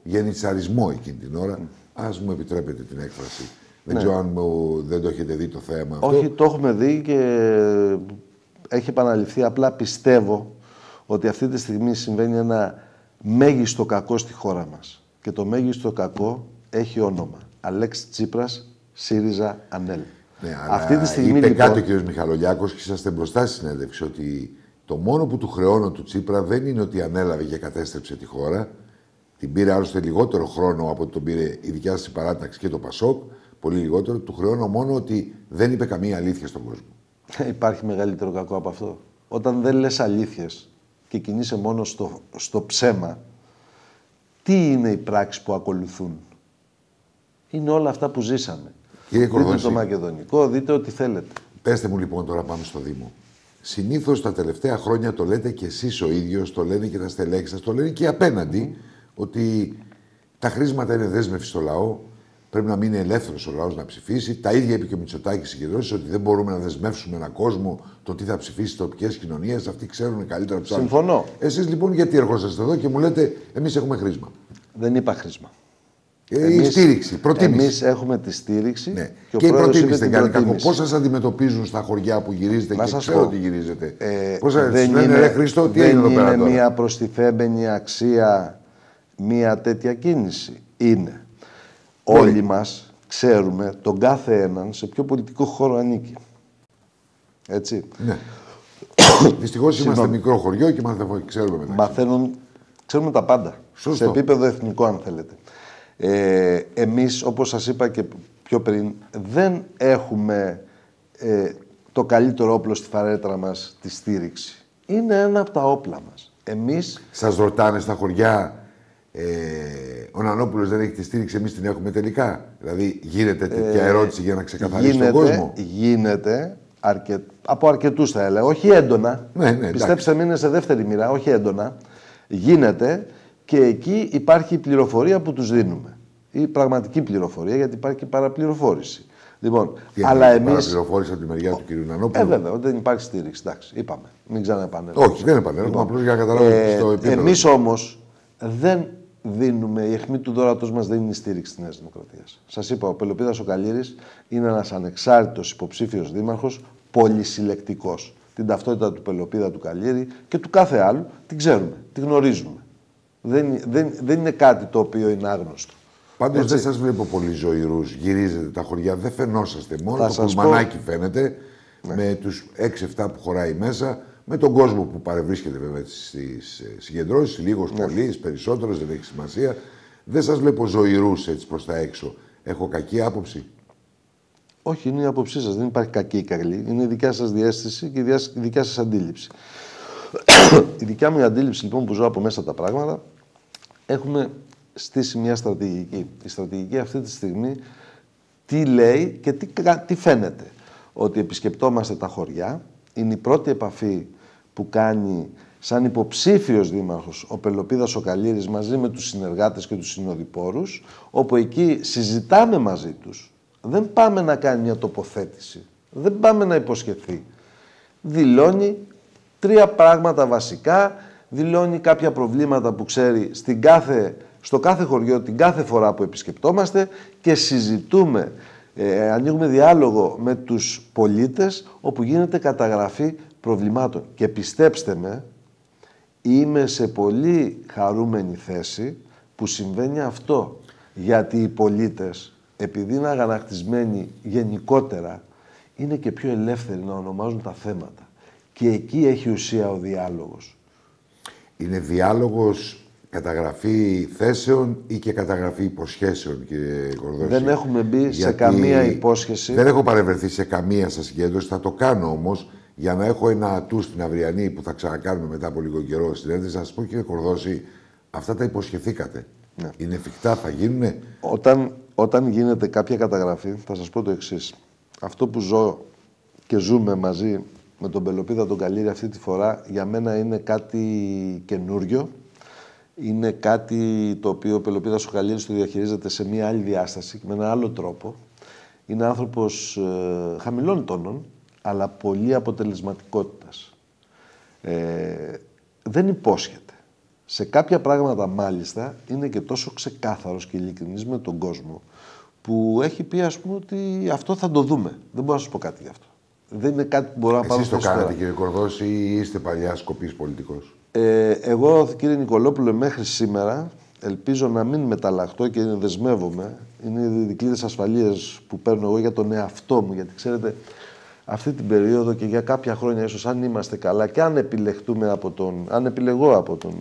A: γενιτσαρισμό εκείνη την ώρα. Ας μου επιτρέπετε την έκφραση. Δεν ξέρω αν δεν το έχετε δει το θέμα αυτό.
B: Όχι, το έχουμε δει και έχει επαναληφθεί. Απλά πιστεύω ότι αυτή τη στιγμή συμβαίνει ένα μέγιστο κακό στη χώρα μας. Και το μέγιστο κακό έχει όνομα. Αλέξη Τσίπρας, ΣΥΡΙΖΑ, ΑΝΕΛ.
A: Ναι, αυτή τη στιγμή είπε λοιπόν... κάτι ο κ. Μιχαλολιάκος και είσαστε μπροστά στη συνέντευξη ότι το μόνο που του χρεώνω του Τσίπρα δεν είναι ότι ανέλαβε και κατέστρεψε τη χώρα. Την πήρε άλλωστε λιγότερο χρόνο από ότι τον πήρε η δικιά σας παράταξη και το ΠΑΣΟΚ. Πολύ λιγότερο. Του χρεώνω μόνο ότι δεν είπε καμία αλήθεια στον κόσμο.
B: Υπάρχει μεγαλύτερο κακό από αυτό. Όταν δεν λες αλήθειες και κινείσαι μόνο στο ψέμα, τι είναι οι πράξεις που ακολουθούν? Είναι όλα αυτά που ζήσαμε.
A: Κύριε Κορδόση,
B: δείτε το μακεδονικό, δείτε ό,τι θέλετε.
A: Πέστε μου λοιπόν τώρα πάμε στο Δήμο. Συνήθως τα τελευταία χρόνια το λέτε και εσείς ο ίδιος, το λένε και τα στελέχη σας, το λένε και απέναντι, ότι τα χρήματα είναι δέσμευση στο λαό. Πρέπει να μείνει ελεύθερος ο λαός να ψηφίσει. Τα ίδια είπε και ο Μητσοτάκης συγκεντρώσεις, ότι δεν μπορούμε να δεσμεύσουμε έναν κόσμο το τι θα ψηφίσει στις τοπικές κοινωνίες. Αυτοί ξέρουν καλύτερα από τους άλλους.
B: Συμφωνώ.
A: Εσείς λοιπόν γιατί ερχόσαστε εδώ και μου λέτε, εμείς έχουμε χρήσμα?
B: Δεν είπα χρήσμα.
A: Η στήριξη, προτίμηση.
B: Εμείς έχουμε τη στήριξη.
A: Ναι.
B: Και
A: η προτίμηση δεν κάνει κακό. Πώς σας αντιμετωπίζουν στα χωριά που γυρίζετε
B: να
A: και
B: σας
A: ξέρω
B: πω.
A: ότι γυρίζετε?
B: Πώς δεν
A: λένε, ρε Χριστό, τι
B: δεν
A: είναι
B: είναι μια προστιθέμενη αξία μια τέτοια κίνηση? Είναι. Όλοι μας ξέρουμε τον κάθε έναν σε ποιο πολιτικό χώρο ανήκει. Έτσι.
A: Ναι. Δυστυχώς είμαστε μικρό χωριό και ξέρουμε μεταξύ.
B: Ξέρουμε τα πάντα.
A: Σωστό.
B: Σε επίπεδο εθνικό, αν θέλετε. Εμείς, όπως σας είπα και πιο πριν, δεν έχουμε το καλύτερο όπλο στη φαρέτρα μας, τη στήριξη. Είναι ένα από τα όπλα μας. Εμείς...
A: Σας ρωτάνε στα χωριά, ο Νανόπουλος δεν έχει τη στήριξη, εμείς την έχουμε τελικά? Δηλαδή γίνεται τέτοια ερώτηση για να ξεκαθαρίσει τον κόσμο?
B: Γίνεται, από αρκετούς θα έλεγα, όχι έντονα.
A: Ναι,
B: Πιστέψτε με, είναι σε δεύτερη μοίρα, όχι έντονα. Γίνεται και εκεί υπάρχει η πληροφορία που τους δίνουμε. Η πραγματική πληροφορία, γιατί υπάρχει και παραπληροφόρηση. Λοιπόν, αλλά εμείς.
A: Παραπληροφόρηση από τη μεριά του κ. Νανόπουλου.
B: Βέβαια, δεν υπάρχει στήριξη. Εντάξει, είπαμε. Μην ξαναεπανέλθουμε.
A: Όχι, δεν επανέλθουμε. Απλώς για να καταλάβουμε στο επίπεδο.
B: Εμείς όμως δεν δίνουμε, η αιχμή του δώρατος μας δεν είναι η στήριξη της Νέας Δημοκρατίας. Σας είπα, ο Πελοπίδας ο Καλήρης είναι ένας ανεξάρτητος υποψήφιος δήμαρχος, πολυσυλλεκτικός. Την ταυτότητα του Πελοπίδα του Καλήρη και του κάθε άλλου την ξέρουμε, τη γνωρίζουμε. Δεν είναι κάτι το οποίο είναι άγνωστο.
A: Πάντως δεν σας βλέπω πολύ ζωηρούς. Γυρίζετε τα χωριά, δεν φαινόσαστε. Μόνο το πουλμανάκι φαίνεται, με τους 6-7 που χωράει μέσα. με τον κόσμο που παρευρίσκεται βέβαια στις συγκεντρώσεις, λίγος, πολύς, περισσότερος, δεν έχει σημασία. Δεν σας βλέπω ζωηρούς έτσι προς τα έξω. Έχω κακή άποψη?
B: Όχι, είναι η άποψή σας. Δεν υπάρχει κακή ή καλή. Είναι η δικιά σας διαίσθηση και η δικιά σας αντίληψη. Η δικιά μου αντίληψη λοιπόν που ζω από μέσα τα πράγματα, έχουμε στήσει μια στρατηγική. Η στρατηγική αυτή τη στιγμή τι λέει και τι φαίνεται. Ότι επισκεπτόμαστε τα χωριά, είναι η πρώτη επαφή που κάνει σαν υποψήφιος δήμαρχος ο Πελοπίδας ο Καλήρης μαζί με τους συνεργάτες και τους συνοδοιπόρους, όπου εκεί συζητάμε μαζί τους. Δεν πάμε να κάνει μια τοποθέτηση, δεν πάμε να υποσχεθεί. Δηλώνει 3 πράγματα βασικά, δηλώνει κάποια προβλήματα που ξέρει στο κάθε χωριό την κάθε φορά που επισκεπτόμαστε και συζητούμε, ανοίγουμε διάλογο με τους πολίτες όπου γίνεται καταγραφή προβλημάτων. Και πιστέψτε με, είμαι σε πολύ χαρούμενη θέση που συμβαίνει αυτό. Γιατί οι πολίτες, επειδή είναι αγανακτισμένοι γενικότερα, είναι και πιο ελεύθεροι να ονομάζουν τα θέματα. Και εκεί έχει ουσία ο διάλογος.
A: Είναι διάλογος καταγραφή θέσεων ή και καταγραφή υποσχέσεων, κύριε Κορδόση?
B: Δεν έχουμε μπει σε καμία υπόσχεση.
A: Δεν έχω παρευρεθεί σε καμία σας συγκέντρωση. Θα το κάνω όμως για να έχω ένα ατού στην αυριανή που θα ξανακάνουμε μετά από λίγο καιρό στην ένταση. Θα σας πω, κύριε Κορδόση, αυτά τα υποσχεθήκατε. Ναι. Είναι εφικτά, θα γίνουνε?
B: Όταν γίνεται κάποια καταγραφή, θα σας πω το εξής. Αυτό που ζω και ζούμε μαζί με τον Πελοπίδα τον Καλήρη αυτή τη φορά, για μένα είναι κάτι καινούριο. Είναι κάτι το οποίο ο Πελοπίδας ο Καλήρης το διαχειρίζεται σε μια άλλη διάσταση και με έναν άλλο τρόπο. Είναι άνθρωπος χαμηλών τόνων, αλλά πολύ αποτελεσματικότητας. Δεν υπόσχεται. Σε κάποια πράγματα μάλιστα είναι και τόσο ξεκάθαρος και ειλικρινής με τον κόσμο που έχει πει, ας πούμε, ότι αυτό θα το δούμε. Δεν μπορώ να σας πω κάτι γι' αυτό. Δεν είναι κάτι που μπορώ να πάρω.
A: Εσείς το κάνατε, κύριε Κορδόση, ή είστε παλιά σκοπής πολιτικός?
B: Εγώ, κύριε Νικολόπουλε, μέχρι σήμερα ελπίζω να μην μεταλλαχτώ και δεσμεύομαι. Είναι οι δικλείδες ασφαλείας που παίρνω εγώ για τον εαυτό μου. Γιατί ξέρετε, αυτή την περίοδο και για κάποια χρόνια, ίσως αν είμαστε καλά και αν επιλεγώ από τον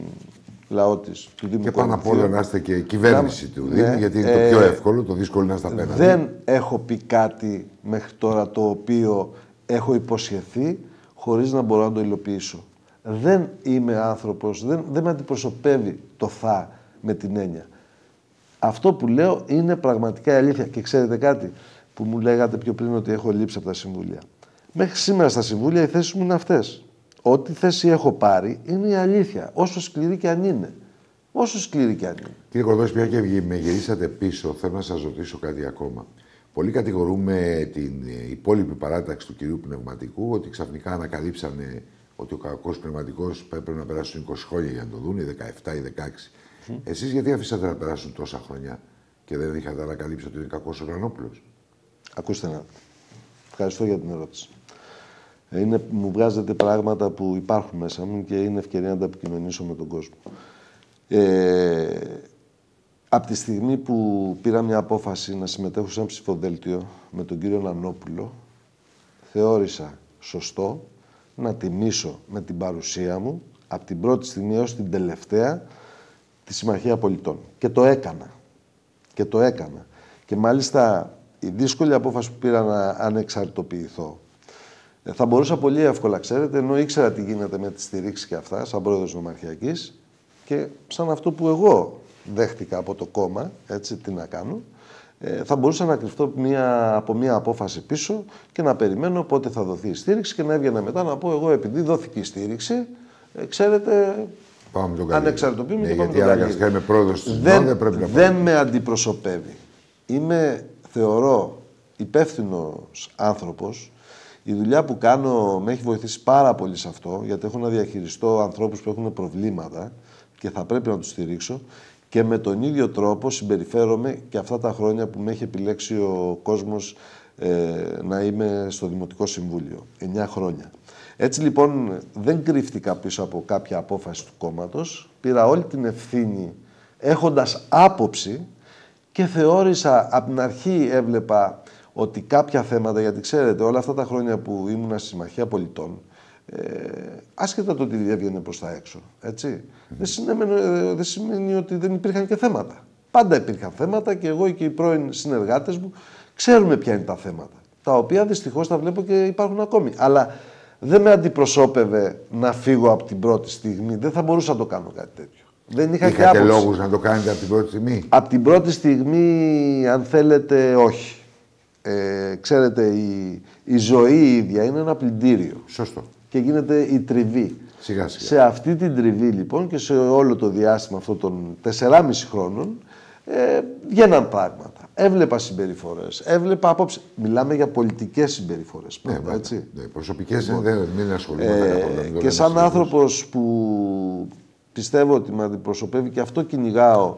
B: λαό του Δήμου.
A: Και πάνω απ' όλα να είστε και κυβέρνηση του Δήμου, γιατί είναι το πιο εύκολο, το δύσκολο είναι να είστε απέναντι.
B: Δεν έχω πει κάτι μέχρι τώρα το οποίο έχω υποσχεθεί χωρίς να μπορώ να το υλοποιήσω. Δεν είμαι άνθρωπος, δεν με αντιπροσωπεύει το θα με την έννοια. Αυτό που λέω είναι πραγματικά η αλήθεια. Και ξέρετε κάτι που μου λέγατε πιο πριν, ότι έχω λείψει από τα συμβούλια. Μέχρι σήμερα στα συμβούλια οι θέσεις μου είναι αυτές. Ό,τι θέση έχω πάρει είναι η αλήθεια, όσο σκληρή και αν είναι. Όσο σκληρή και αν είναι.
A: Κύριε Κορδόση, πια και με γυρίσατε πίσω, θέλω να σας ρωτήσω κάτι ακόμα. Πολλοί κατηγορούμε την υπόλοιπη παράταξη του κυρίου Πνευματικού ότι ξαφνικά ανακαλύψανε ότι ο κακός πνευματικός πρέπει να περάσουν 20 χρόνια για να το δουν, ή 17 ή 16. Εσείς γιατί αφήσατε να περάσουν τόσα χρόνια και δεν είχατε ανακαλύψει ότι είναι κακός ο Ρανόπουλος?
B: Ακούστε να. Ευχαριστώ για την ερώτηση. Μου βγάζετε πράγματα που υπάρχουν μέσα μου και είναι ευκαιρία να τα επικοινωνήσω με τον κόσμο. Από τη στιγμή που πήρα μια απόφαση να συμμετέχω σε ένα ψηφοδέλτιο με τον κύριο Νανόπουλο, θεώρησα σωστό να τιμήσω με την παρουσία μου, από την πρώτη στιγμή έως την τελευταία, τη Συμμαχία Πολιτών. Και το έκανα. Και μάλιστα η δύσκολη απόφαση που πήρα να ανεξαρτητοποιηθώ, θα μπορούσα πολύ εύκολα, ξέρετε, ενώ ήξερα τι γίνεται με τη στηρίξη και αυτά, σαν πρόεδρος Νομαρχιακής και σαν αυτό που εγώ δέχτηκα από το κόμμα, έτσι, τι να κάνω, θα μπορούσα να κρυφτώ από μια απόφαση πίσω και να περιμένω πότε θα δοθεί η στήριξη και να έβγαινα μετά να πω εγώ, επειδή δόθηκε η στήριξη, ξέρετε, ανεξαρτητοποιούμε και πάμε τον Καλήρη.
A: Γιατί είμαι πρόεδρος της ΔΟΝ,
B: δεν με αντιπροσωπεύει. Θεωρώ, υπεύθυνος άνθρωπος. Η δουλειά που κάνω με έχει βοηθήσει πάρα πολύ σε αυτό, γιατί έχω να διαχειριστώ ανθρώπους που έχουν προβλήματα και θα πρέπει να τους στηρίξω. Και με τον ίδιο τρόπο συμπεριφέρομαι και αυτά τα χρόνια που με έχει επιλέξει ο κόσμος να είμαι στο Δημοτικό Συμβούλιο. 9 χρόνια. Έτσι λοιπόν δεν κρύφτηκα πίσω από κάποια απόφαση του κόμματος. Πήρα όλη την ευθύνη έχοντας άποψη και θεώρησα, από την αρχή έβλεπα ότι κάποια θέματα, γιατί ξέρετε όλα αυτά τα χρόνια που ήμουνα στη Συμμαχία Πολιτών, άσχετα το ότι έβγαινε προς τα έξω. Έτσι. Δεν σημαίνει ότι δεν υπήρχαν και θέματα. Πάντα υπήρχαν θέματα και εγώ και οι πρώην συνεργάτες μου ξέρουμε ποια είναι τα θέματα. Τα οποία δυστυχώς τα βλέπω και υπάρχουν ακόμη. Αλλά δεν με αντιπροσώπευε να φύγω από την πρώτη στιγμή. Δεν θα μπορούσα να το κάνω κάτι τέτοιο. Δεν είχα και άποψη.
A: Είχατε λόγους να το κάνετε από την πρώτη στιγμή?
B: Από την πρώτη στιγμή, αν θέλετε, όχι. Ξέρετε, η ζωή η ίδια είναι ένα πλυντήριο.
A: Σωστό.
B: Και γίνεται η τριβή.
A: Σιγά σιγά.
B: Σε αυτή την τριβή λοιπόν και σε όλο το διάστημα αυτών των 4,5 χρόνων βγαίναν πράγματα. Έβλεπα συμπεριφορές, έβλεπα απόψε. Μιλάμε για πολιτικές συμπεριφορές.
A: Ναι,
B: έτσι.
A: Ναι, προσωπικές δεν ασχολούμαι καθόλου.
B: Και σαν άνθρωπος που πιστεύω ότι με αντιπροσωπεύει και αυτό κυνηγάω,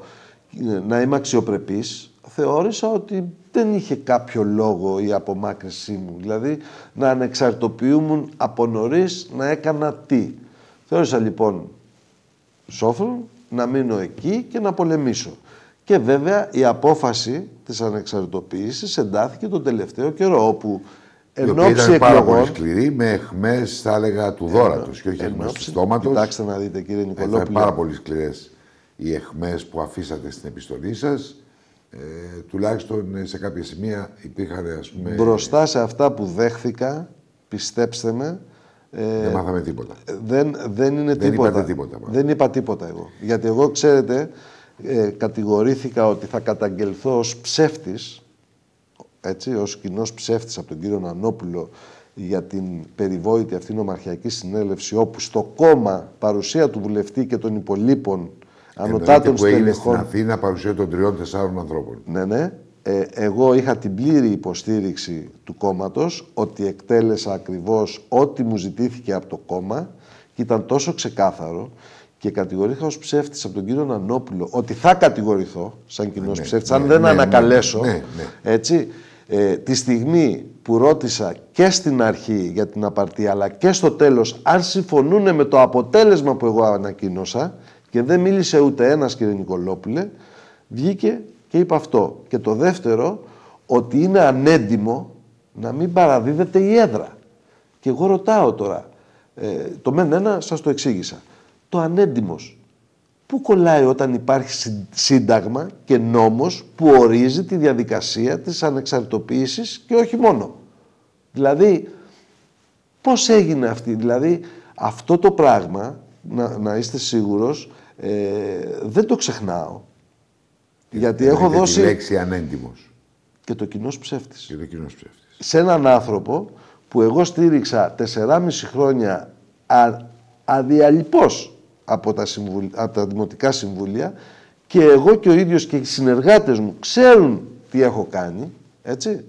B: να είμαι αξιοπρεπής, θεώρησα ότι δεν είχε κάποιο λόγο η απομάκρυνσή μου. Δηλαδή να ανεξαρτοποιούμουν από νωρίς να έκανα τι. Θεώρησα λοιπόν σόφρον να μείνω εκεί και να πολεμήσω. Και βέβαια η απόφαση της ανεξαρτητοποίησης εντάθηκε τον τελευταίο καιρό, όπου εν ώψη εκλογών...
A: Ήταν πάρα πολύ σκληρή, με αιχμές, θα έλεγα, του δώρατος και όχι αιχμές του στόματος.
B: Κοιτάξτε να δείτε, κύριε Νικολόπουλε.
A: Ήταν πάρα πολύ σκληρές οι αιχμές που αφήσατε στην επιστολή σας. Τουλάχιστον σε κάποια σημεία υπήρχαν, ας πούμε...
B: Μπροστά σε αυτά που δέχθηκα, πιστέψτε με...
A: δεν μάθαμε τίποτα.
B: Δεν είναι
A: δεν
B: τίποτα.
A: Είπατε τίποτα.
B: Δεν είπα τίποτα εγώ. Γιατί εγώ, ξέρετε, κατηγορήθηκα ότι θα καταγγελθώ ως ψεύτης, έτσι, ως κοινός ψεύτης από τον κύριο Νανόπουλο για την περιβόητη αυτή νομαρχιακή συνέλευση, όπου στο κόμμα παρουσία του βουλευτή και των υπολείπων ανωτάτων
A: που έγινε
B: στελεχών...
A: στην Αθήνα παρουσία των 3-4 ανθρώπων.
B: Ναι. Εγώ είχα την πλήρη υποστήριξη του κόμματος ότι εκτέλεσα ακριβώς ό,τι μου ζητήθηκε από το κόμμα και ήταν τόσο ξεκάθαρο και κατηγορήθηκα ως ψεύτης από τον κύριο Νανόπουλο ότι θα κατηγορηθώ σαν κοινός ψεύτης, αν δεν ανακαλέσω. Έτσι, τη στιγμή που ρώτησα και στην αρχή για την απαρτία αλλά και στο τέλος αν συμφωνούν με το αποτέλεσμα που εγώ ανακοίνωσα και δεν μίλησε ούτε ένας, κύριε Νικολόπουλε, βγήκε και είπα αυτό. Και το δεύτερο, ότι είναι ανέντιμο να μην παραδίδεται η έδρα. Και εγώ ρωτάω τώρα, το μεν ένα σας το εξήγησα. Το ανέντιμος, πού κολλάει όταν υπάρχει σύνταγμα και νόμος που ορίζει τη διαδικασία της ανεξαρτητοποίησης και όχι μόνο. Δηλαδή, πώς έγινε αυτή, δηλαδή αυτό το πράγμα, να είστε σίγουρος, δεν το ξεχνάω. Γιατί έχω δώσει...
A: τη λέξη ανέντιμος.
B: Και το κοινός ψεύτης.
A: Και το κοινός ψεύτης.
B: Σε έναν άνθρωπο που εγώ στήριξα 4,5 χρόνια αδιαλειπώς από τα δημοτικά συμβούλια και εγώ και ο ίδιος και οι συνεργάτες μου ξέρουν τι έχω κάνει, έτσι,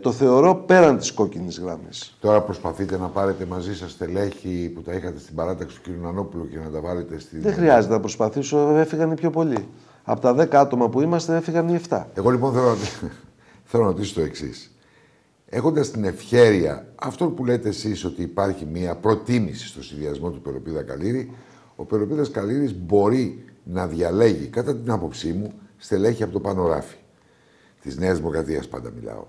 B: το θεωρώ πέραν της κόκκινης γραμμής.
A: Τώρα προσπαθείτε να πάρετε μαζί σας στελέχη που τα είχατε στην παράταξη του κ. Νανόπουλου και να τα βάλετε στην...
B: Δεν χρειάζεται να προσπαθήσω, έφυγαν οι πιο πολλοί. Από τα 10 άτομα που είμαστε έφυγαν οι 7.
A: Εγώ λοιπόν θέλω να ρωτήσω το εξής. Έχοντας την ευχέρεια, αυτό που λέτε εσείς ότι υπάρχει μια προτίμηση στο συνδυασμό του Πελοπίδα Καλήρη, ο Πελοπίδας Καλήρης μπορεί να διαλέγει, κατά την άποψή μου, στελέχη από το πάνω ράφι. Της Νέας Δημοκρατίας πάντα μιλάω.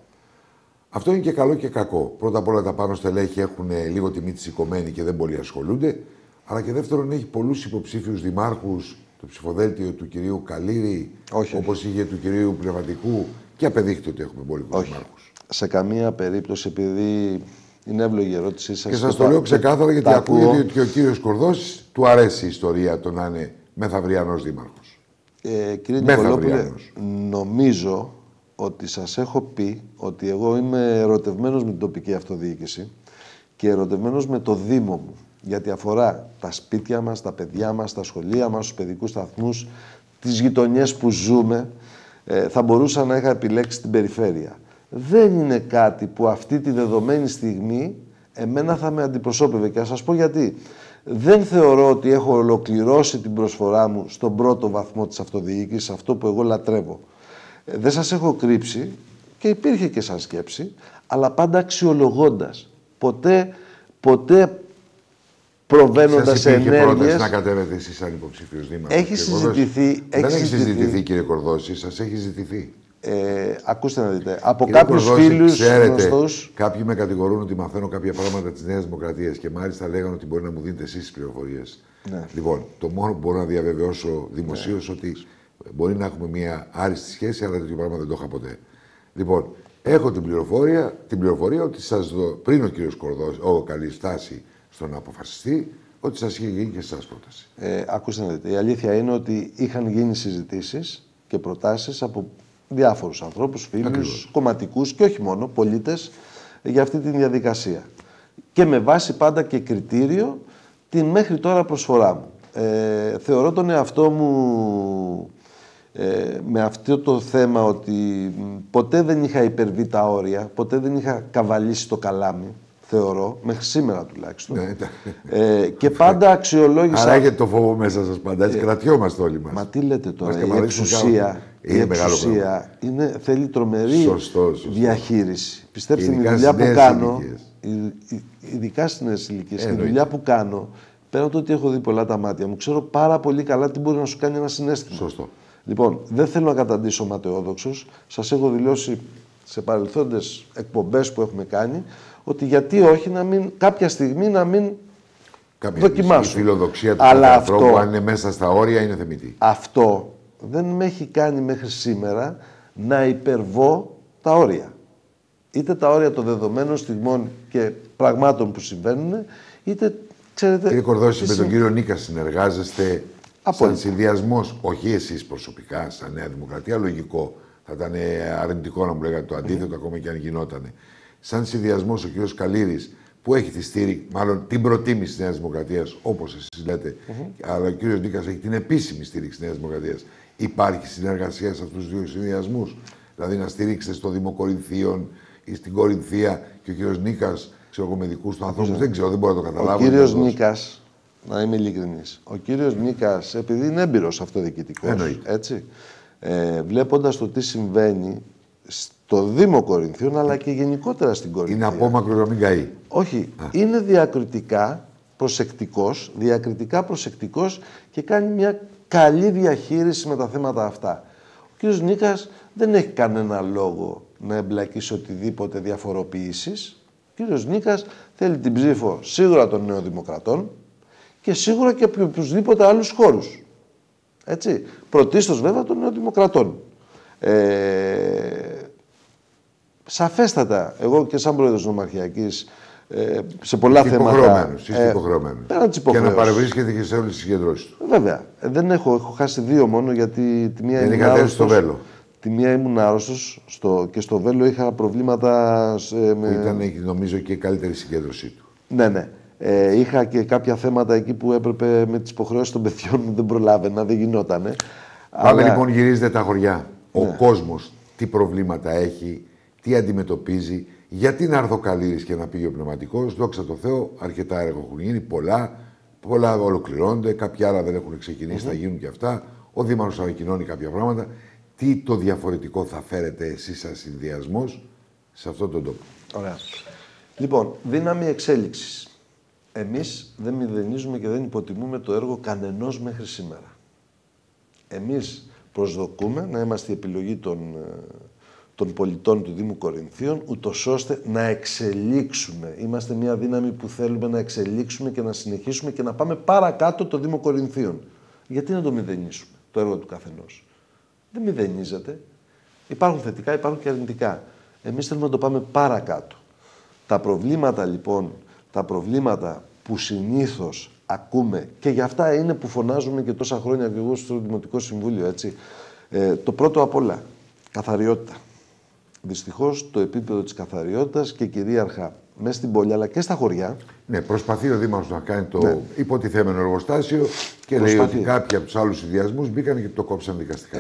A: Αυτό είναι και καλό και κακό. Πρώτα απ' όλα τα πάνω στελέχη έχουν λίγο τη μύτη σηκωμένη και δεν πολύ ασχολούνται. Αλλά και δεύτερον έχει πολλούς υποψήφιους δημάρχους, το ψηφοδέλτιο του κυρίου Καλήρη, όπως είχε του κυρίου Πνευματικού, και απεδείχεται ότι έχουμε πολλούς δημάρχους.
B: Σε καμία περίπτωση, επειδή είναι εύλογη η ερώτησή σας.
A: Και σας το λέω ξεκάθαρα, γιατί ακούγεται ότι και ο κύριος Κορδός του αρέσει η ιστορία το να είναι μεθαυριανός δήμαρχος.
B: Κύριε Νικολόπουλε, νομίζω ότι σας έχω πει ότι εγώ είμαι ερωτευμένος με την τοπική αυτοδιοίκηση και ερωτευμένος με το Δήμο μου. Γιατί αφορά τα σπίτια μας, τα παιδιά μας, τα σχολεία μας, τους παιδικούς σταθμούς, τις γειτονιές που ζούμε. Θα μπορούσα να είχα επιλέξει την περιφέρεια. Δεν είναι κάτι που αυτή τη δεδομένη στιγμή εμένα θα με αντιπροσώπευε. Και θα σας πω γιατί. Δεν θεωρώ ότι έχω ολοκληρώσει την προσφορά μου στον πρώτο βαθμό της αυτοδιοίκησης, αυτό που εγώ λατρεύω. Δεν σας έχω κρύψει και υπήρχε και σαν σκέψη, αλλά πάντα αξιολογώντας. Ποτέ προβαίνοντας σε ενέργειες...
A: Σας υπήρχε πρόταση να κατέβετε εσείς σαν υποψήφιος δήμαρχος.
B: Έχει συζητηθεί...
A: Δεν έχει συζητηθεί, κύριε Κορδώση, σας έχει ζητηθεί.
B: Ακούστε να δείτε. Από κάποιους φίλους γνωστούς.
A: Κάποιοι με κατηγορούν ότι μαθαίνω κάποια πράγματα της Νέας Δημοκρατίας και μάλιστα λέγανε ότι μπορεί να μου δίνετε εσείς τις πληροφορίες. Ναι. Λοιπόν, το μόνο που μπορώ να διαβεβαιώσω δημοσίως ότι μπορεί να έχουμε μια άριστη σχέση, αλλά τέτοιο πράγμα δεν το είχα ποτέ. Λοιπόν, έχω την πληροφορία ότι σας δω πριν ο κύριος Κορδός, ο Καλής φτάσει στο να αποφασιστεί, ότι σας είχε γίνει και εσάς πρόταση.
B: Ακούστε να δείτε. Η αλήθεια είναι ότι είχαν γίνει συζητήσεις και προτάσεις από διάφορους ανθρώπους, φίλους, κομματικούς και όχι μόνο, πολίτες, για αυτή τη διαδικασία. Και με βάση πάντα και κριτήριο την μέχρι τώρα προσφορά μου. Θεωρώ τον εαυτό μου με αυτό το θέμα ότι ποτέ δεν είχα υπερβεί τα όρια, ποτέ δεν είχα καβαλήσει το καλάμι, θεωρώ, μέχρι σήμερα τουλάχιστον. Και πάντα αξιολόγησα...
A: Άρα έχετε το φόβο μέσα σας πάντα, έτσι κρατιόμαστε όλοι μας.
B: Μα τι λέτε τώρα, η εξουσία θέλει τρομερή διαχείριση. Πιστέψτε με, η δουλειά που κάνω, ειδικά στις νέες ηλικίες, και η δουλειά που κάνω, πέρα από το ότι έχω δει πολλά τα μάτια μου, ξέρω πάρα πολύ καλά τι μπορεί να σου κάνει ένα συναίσθημα.
A: Σωστό.
B: Λοιπόν, δεν θέλω να καταντήσω ματαιόδοξος. Σας έχω δηλώσει σε παρελθόντες εκπομπές που έχουμε κάνει ότι γιατί όχι κάποια στιγμή να μην δοκιμάσω.
A: Η φιλοδοξία του ανθρώπου, αν είναι μέσα στα όρια, είναι θεμιτή.
B: Αυτό δεν με έχει κάνει μέχρι σήμερα να υπερβώ τα όρια. Είτε τα όρια των δεδομένων στιγμών και πραγμάτων που συμβαίνουν, είτε, ξέρετε...
A: Κύριε Κορδώση, με τον κύριο Νίκα συνεργάζεστε σαν συνδυασμός, όχι εσείς προσωπικά, σαν Νέα Δημοκρατία, λογικό. Θα ήταν αρνητικό να μου λέγατε το αντίθετο, ακόμα και αν γινότανε. Σαν συνδυασμός ο κύριος Καλήρης, που έχει τη στήριξη, μάλλον την προτίμηση της Νέας Δημοκρατίας, όπως εσείς λέτε, αλλά ο κύριος Νίκας έχει την επίσημη στήριξη της Νέας Δημοκρατίας. Υπάρχει συνεργασία σε αυτούς τους δύο συνδυασμούς? Δηλαδή να στηρίξετε στο Δήμο Κορινθίων ή στην Κορινθία και ο κύριος Νίκας, ξέρω εγώ, με δικούς του ανθρώπους, δεν ξέρω, δεν μπορώ να το καταλάβω.
B: Ο κύριος Νίκας, να είμαι ειλικρινής, ο κύριος Νίκας, επειδή είναι έμπειρος αυτοδιοικητικός, έτσι, βλέποντας το τι συμβαίνει στο Δήμο Κορινθίων, αλλά και γενικότερα στην Κορινθία.
A: Είναι απόμακρο να μην καεί.
B: Όχι. Είναι διακριτικά προσεκτικός και κάνει μια καλή διαχείριση με τα θέματα αυτά. Ο κ. Νίκας δεν έχει κανένα λόγο να εμπλακεί σε οτιδήποτε διαφοροποιήσεις. Ο κ. Νίκας θέλει την ψήφο σίγουρα των Νεοδημοκρατών και σίγουρα και από οποιουσδήποτε άλλους χώρους. Έτσι. Πρωτίστως βέβαια των Νεοδημοκρατών. Σαφέστατα, εγώ και σαν πρόεδρος Νομαρχιακής, σε πολλά θέματα.
A: Είστε υποχρεωμένος.
B: Πέραν της
A: υποχρέωσης. Και να παρευρίσκεται και σε όλες τις συγκεντρώσεις του.
B: Βέβαια. Δεν έχω χάσει δύο μόνο, γιατί τη μία ήμουν
A: άρρωστος. Στο Βέλο.
B: Τη μία ήμουν άρρωστος και στο Βέλο είχα προβλήματα.
A: Που ήταν, νομίζω, και η καλύτερη συγκέντρωσή του.
B: Ναι. Είχα και κάποια θέματα εκεί που έπρεπε με τις υποχρεώσεις των παιδιών μου, δεν προλάβαινα, δεν γινότανε.
A: Πάμε λοιπόν, γυρίζετε τα χωριά. Ο κόσμος τι προβλήματα έχει, τι αντιμετωπίζει, γιατί να έρθει ο Καλήρης και να πήγε ο Πνευματικός? Δόξα τω Θεώ, αρκετά έργα έχουν γίνει, πολλά ολοκληρώνονται, κάποια άλλα δεν έχουν ξεκινήσει, θα γίνουν και αυτά. Ο Δήμαρχος ανακοινώνει κάποια πράγματα. Τι το διαφορετικό θα φέρετε εσείς σαν συνδυασμός σε αυτόν τον τόπο?
B: Ωραία. Λοιπόν, δύναμη εξέλιξης. Εμείς δεν μηδενίζουμε και δεν υποτιμούμε το έργο κανενός μέχρι σήμερα. Εμείς προσδοκούμε να είμαστε η επιλογή των πολιτών του Δήμου Κορινθίων, ούτως ώστε να εξελίξουμε. Είμαστε μια δύναμη που θέλουμε να εξελίξουμε και να συνεχίσουμε και να πάμε παρακάτω το Δήμο Κορινθίων. Γιατί να το μηδενίσουμε το έργο του καθενός? Δεν μηδενίζεται. Υπάρχουν θετικά, υπάρχουν και αρνητικά. Εμείς θέλουμε να το πάμε παρακάτω. Τα προβλήματα λοιπόν, που συνήθως ακούμε, και γι' αυτά είναι που φωνάζουμε και τόσα χρόνια και εγώ στο Δημοτικό Συμβούλιο, έτσι. Το πρώτο απ' όλα, καθαριότητα. Δυστυχώς το επίπεδο της καθαριότητας και κυρίαρχα μέσα στην πόλη αλλά και στα χωριά.
A: Ναι, προσπαθεί ο Δήμαρχος να κάνει το υποτιθέμενο εργοστάσιο και λέει ότι κάποιοι από τους άλλους συνδυασμούς μπήκαν και το κόψαν δικαστικά.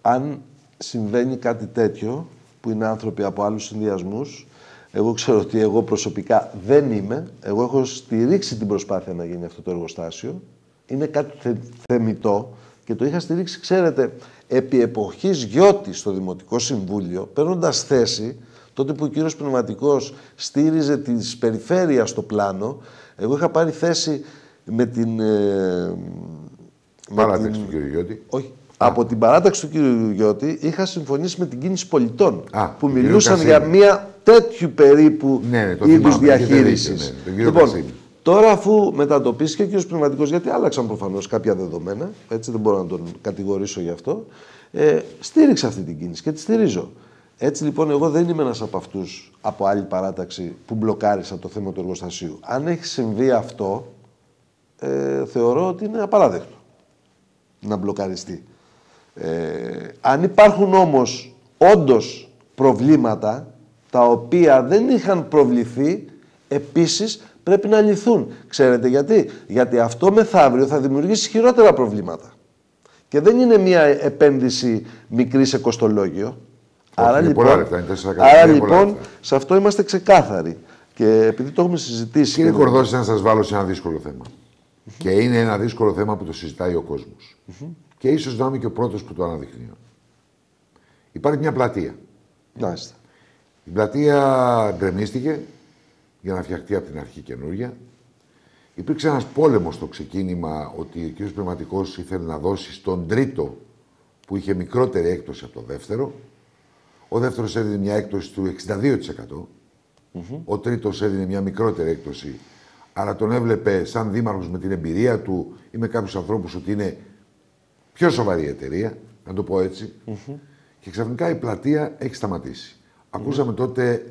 B: Αν συμβαίνει κάτι τέτοιο, που είναι άνθρωποι από άλλους συνδυασμούς, εγώ ξέρω ότι εγώ προσωπικά δεν είμαι. Εγώ έχω στηρίξει την προσπάθεια να γίνει αυτό το εργοστάσιο. Είναι κάτι θεμιτό και το είχα στηρίξει, ξέρετε, επί εποχής Γιώτη στο Δημοτικό Συμβούλιο, παίρνοντας θέση, τότε που ο κύριος Πνευματικός στήριζε της περιφέρειας στο πλάνο, εγώ είχα πάρει θέση με την...
A: Παράταξη του κύριου Γιώτη.
B: Όχι, Από την παράταξη του κ. Γιώτη είχα συμφωνήσει με την κίνηση πολιτών που
A: τον
B: μιλούσαν για μια τέτοιου περίπου είδους διαχείρισης. Λοιπόν, τώρα αφού μετατοπίστηκε και ο κ. Πνευματικός, γιατί άλλαξαν προφανώς κάποια δεδομένα, έτσι δεν μπορώ να τον κατηγορήσω γι' αυτό, στήριξε αυτή την κίνηση και τη στηρίζω. Έτσι λοιπόν εγώ δεν είμαι ένας από αυτούς από άλλη παράταξη που μπλοκάρισα το θέμα του εργοστασίου. Αν έχει συμβεί αυτό, θεωρώ ότι είναι απαράδεκτο να μπλοκαριστεί. Αν υπάρχουν όμως όντως προβλήματα τα οποία δεν είχαν προβληθεί, επίσης πρέπει να λυθούν. Ξέρετε γιατί? Γιατί αυτό μεθαύριο θα δημιουργήσει χειρότερα προβλήματα. Και δεν είναι μια επένδυση μικρή σε κοστολόγιο. Άρα λοιπόν, σε αυτό είμαστε ξεκάθαροι. Και επειδή το έχουμε συζητήσει...
A: Κύριε Κορδόση, να σας βάλω σε ένα δύσκολο θέμα. Και είναι ένα δύσκολο θέμα που το συζητάει ο κόσμος. Και ίσως να είμαι και ο πρώτος που το αναδεικνύω. Υπάρχει μια πλατεία.
B: Μάλιστα.
A: Η πλατεία γκρεμίστηκε για να φτιαχτεί από την αρχή καινούρια. Υπήρξε ένας πόλεμος στο ξεκίνημα ότι ο κ. Πνευματικός ήθελε να δώσει στον τρίτο που είχε μικρότερη έκπτωση από το δεύτερο. Ο δεύτερος έδινε μια έκπτωση του 62%. Ο τρίτος έδινε μια μικρότερη έκπτωση. Άρα τον έβλεπε σαν δήμαρχος με την εμπειρία του ή με κάποιους ανθρώπους ότι είναι πιο σοβαρή εταιρεία, να το πω έτσι. Και ξαφνικά η πλατεία έχει σταματήσει. Ακούσαμε τότε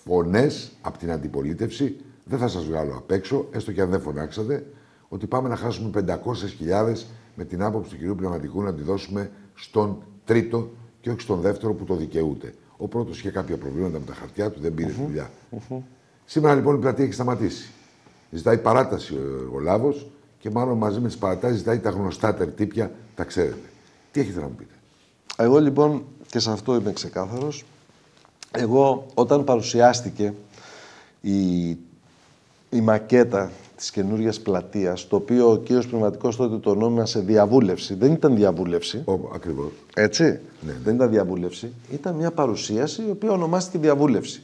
A: φωνές από την αντιπολίτευση, δεν θα σας βγάλω απ' έξω, έστω και αν δεν φωνάξατε, ότι πάμε να χάσουμε 500.000 με την άποψη του κ. Πνευματικού να τη δώσουμε στον τρίτο και όχι στον δεύτερο που το δικαιούται. Ο πρώτος είχε κάποια προβλήματα με τα χαρτιά του, δεν πήρε δουλειά. Σήμερα λοιπόν η πλατεία έχει σταματήσει. Ζητάει παράταση ο Λάβος και μάλλον μαζί με τις παρατάσεις ζητάει τα γνωστά τερτύπια, τα ξέρετε. Τι έχετε να μου πείτε?
B: Εγώ λοιπόν και σε αυτό είμαι ξεκάθαρος. Εγώ όταν παρουσιάστηκε η μακέτα της καινούργιας πλατείας, το οποίο ο κύριος Πνευματικός τότε το ονόμασε διαβούλευση. Δεν ήταν διαβούλευση.
A: Ακριβώς.
B: Έτσι.
A: Ναι.
B: Δεν ήταν διαβούλευση. Ήταν μια παρουσίαση η οποία ονομάστηκε διαβούλευση.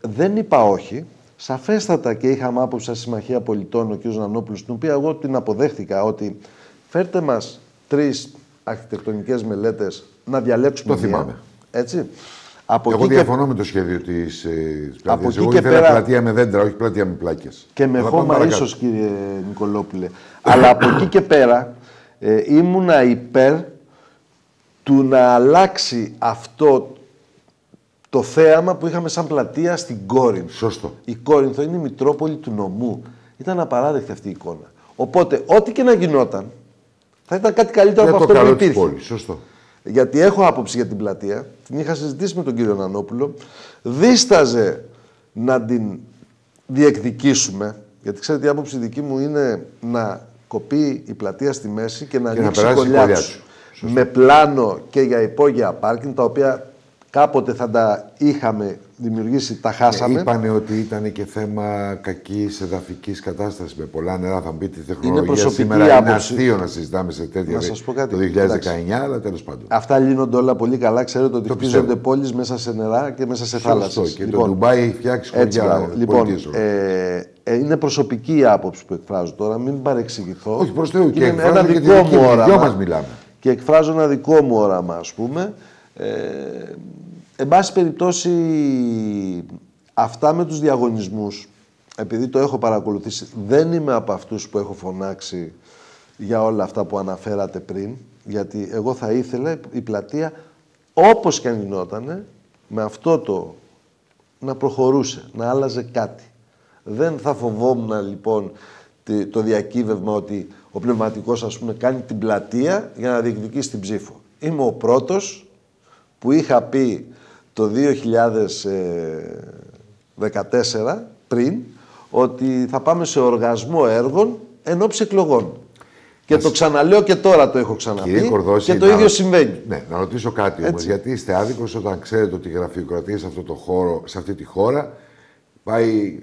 B: Δεν είπα όχι. Σαφέστατα και είχαμε άποψη στη Συμμαχία Πολιτών, ο κ. Νανόπουλος, την οποία εγώ την αποδέχτηκα, ότι φέρτε μας 3 αρχιτεκτονικές μελέτες να διαλέξουμε.
A: Το θυμάμαι.
B: Έτσι.
A: Εγώ διαφωνώ με το σχέδιο της πλατείας. Εγώ ήθελα πλατεία με δέντρα, όχι πλατεία με πλάκες.
B: Και με χώμα ίσως, κύριε Νικολόπουλε. Αλλά από εκεί και πέρα ήμουνα υπέρ του να αλλάξει αυτό το θέαμα που είχαμε σαν πλατεία στην Κόρινθο.
A: Σωστό.
B: Η Κόρινθο είναι η Μητρόπολη του νομού. Ήταν απαράδεκτη αυτή η εικόνα. Οπότε, ό,τι και να γινόταν, θα ήταν κάτι καλύτερο από αυτό που υπήρχε.
A: Πόλης. Σωστό.
B: Γιατί έχω άποψη για την πλατεία, την είχα συζητήσει με τον κύριο Νανόπουλο, δίσταζε να την διεκδικήσουμε, γιατί ξέρετε η άποψη δική μου είναι να κοπεί η πλατεία στη μέση και να ανοίξει κολλιάτσου. Με πλάνο και για υπόγεια πάρκινγκ, τα οποία κάποτε θα τα είχαμε δημιουργήσει, τα χάσαμε.
A: Είπανε ότι ήταν και θέμα κακής εδαφικής κατάστασης με πολλά νερά. Θα μου πείτε τη τεχνολογία σήμερα
B: άποψη.
A: Είναι αστείο να συζητάμε σε τέτοια το 2019, αλλά τέλος πάντων.
B: Αυτά λύνονται όλα πολύ καλά. Ξέρετε ότι χτίζονται πόλεις μέσα σε νερά και μέσα σε θάλασσες.
A: Και λοιπόν, το Ντουμπάι έχει φτιάξει χωριά.
B: Λοιπόν, είναι προσωπική η άποψη που εκφράζω τώρα, μην παρεξηγηθώ.
A: Όχι προς Θεού.
B: Και είναι ένα δικό μου όραμα.
A: Μιλάμε.
B: Και εκφράζω ένα δικό μου όραμα, ας πούμε. Εν πάση περιπτώσει, αυτά με τους διαγωνισμούς, επειδή το έχω παρακολουθήσει, δεν είμαι από αυτούς που έχω φωνάξει για όλα αυτά που αναφέρατε πριν, γιατί εγώ θα ήθελα η πλατεία, όπως και αν γινότανε, με αυτό να προχωρούσε, να άλλαζε κάτι. Δεν θα φοβόμουν λοιπόν το διακύβευμα ότι ο Πνευματικός, ας πούμε, κάνει την πλατεία για να διεκδικήσει την ψήφο. Είμαι ο πρώτος που είχα πει το 2014 πριν ότι θα πάμε σε οργασμό έργων εν ώψη εκλογών. Και το ξαναλέω και τώρα το έχω ξαναπεί
A: Κορδόση,
B: και το ίδιο συμβαίνει.
A: Ναι, να ρωτήσω κάτι όμως, γιατί είστε άδικος όταν ξέρετε ότι η γραφειοκρατία σε αυτό το χώρο, σε αυτή τη χώρα πάει,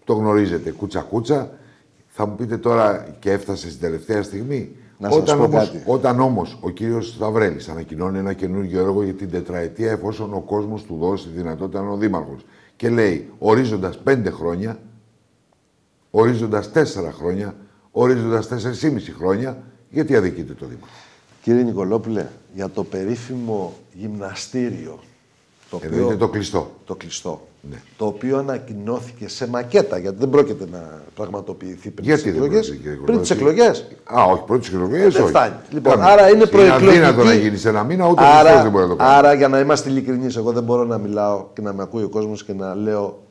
A: το γνωρίζετε, κούτσα-κούτσα. Θα μου πείτε τώρα και έφτασε στην τελευταία στιγμή. Όταν όμως ο κύριος Σταυρέλης ανακοινώνει ένα καινούργιο έργο για την τετραετία, εφόσον ο κόσμος του δώσει τη δυνατότητα να είναι ο δήμαρχος, και λέει ορίζοντας 5 χρόνια, ορίζοντας 4 χρόνια, ορίζοντας 4,5 χρόνια, γιατί αδικείται το δήμαρχο?
B: Κύριε Νικολόπουλε, για το περίφημο γυμναστήριο.
A: Εδώ είναι το κλειστό.
B: Το κλειστό.
A: Ναι.
B: Το οποίο ανακοινώθηκε σε μακέτα, γιατί δεν πρόκειται να πραγματοποιηθεί πριν τις εκλογές. Πριν τις εκλογές.
A: Α, όχι, πριν τις εκλογές, όχι.
B: Φτάνει. Λοιπόν, άρα είναι προεκλογική.
A: Είναι αδύνατο να γίνει σε ένα μήνα, ούτε ο Χριστός δεν μπορεί να το κάνει.
B: Άρα, για να είμαστε ειλικρινείς, εγώ δεν μπορώ να μιλάω και να με ακούει ο κόσμος και να λέω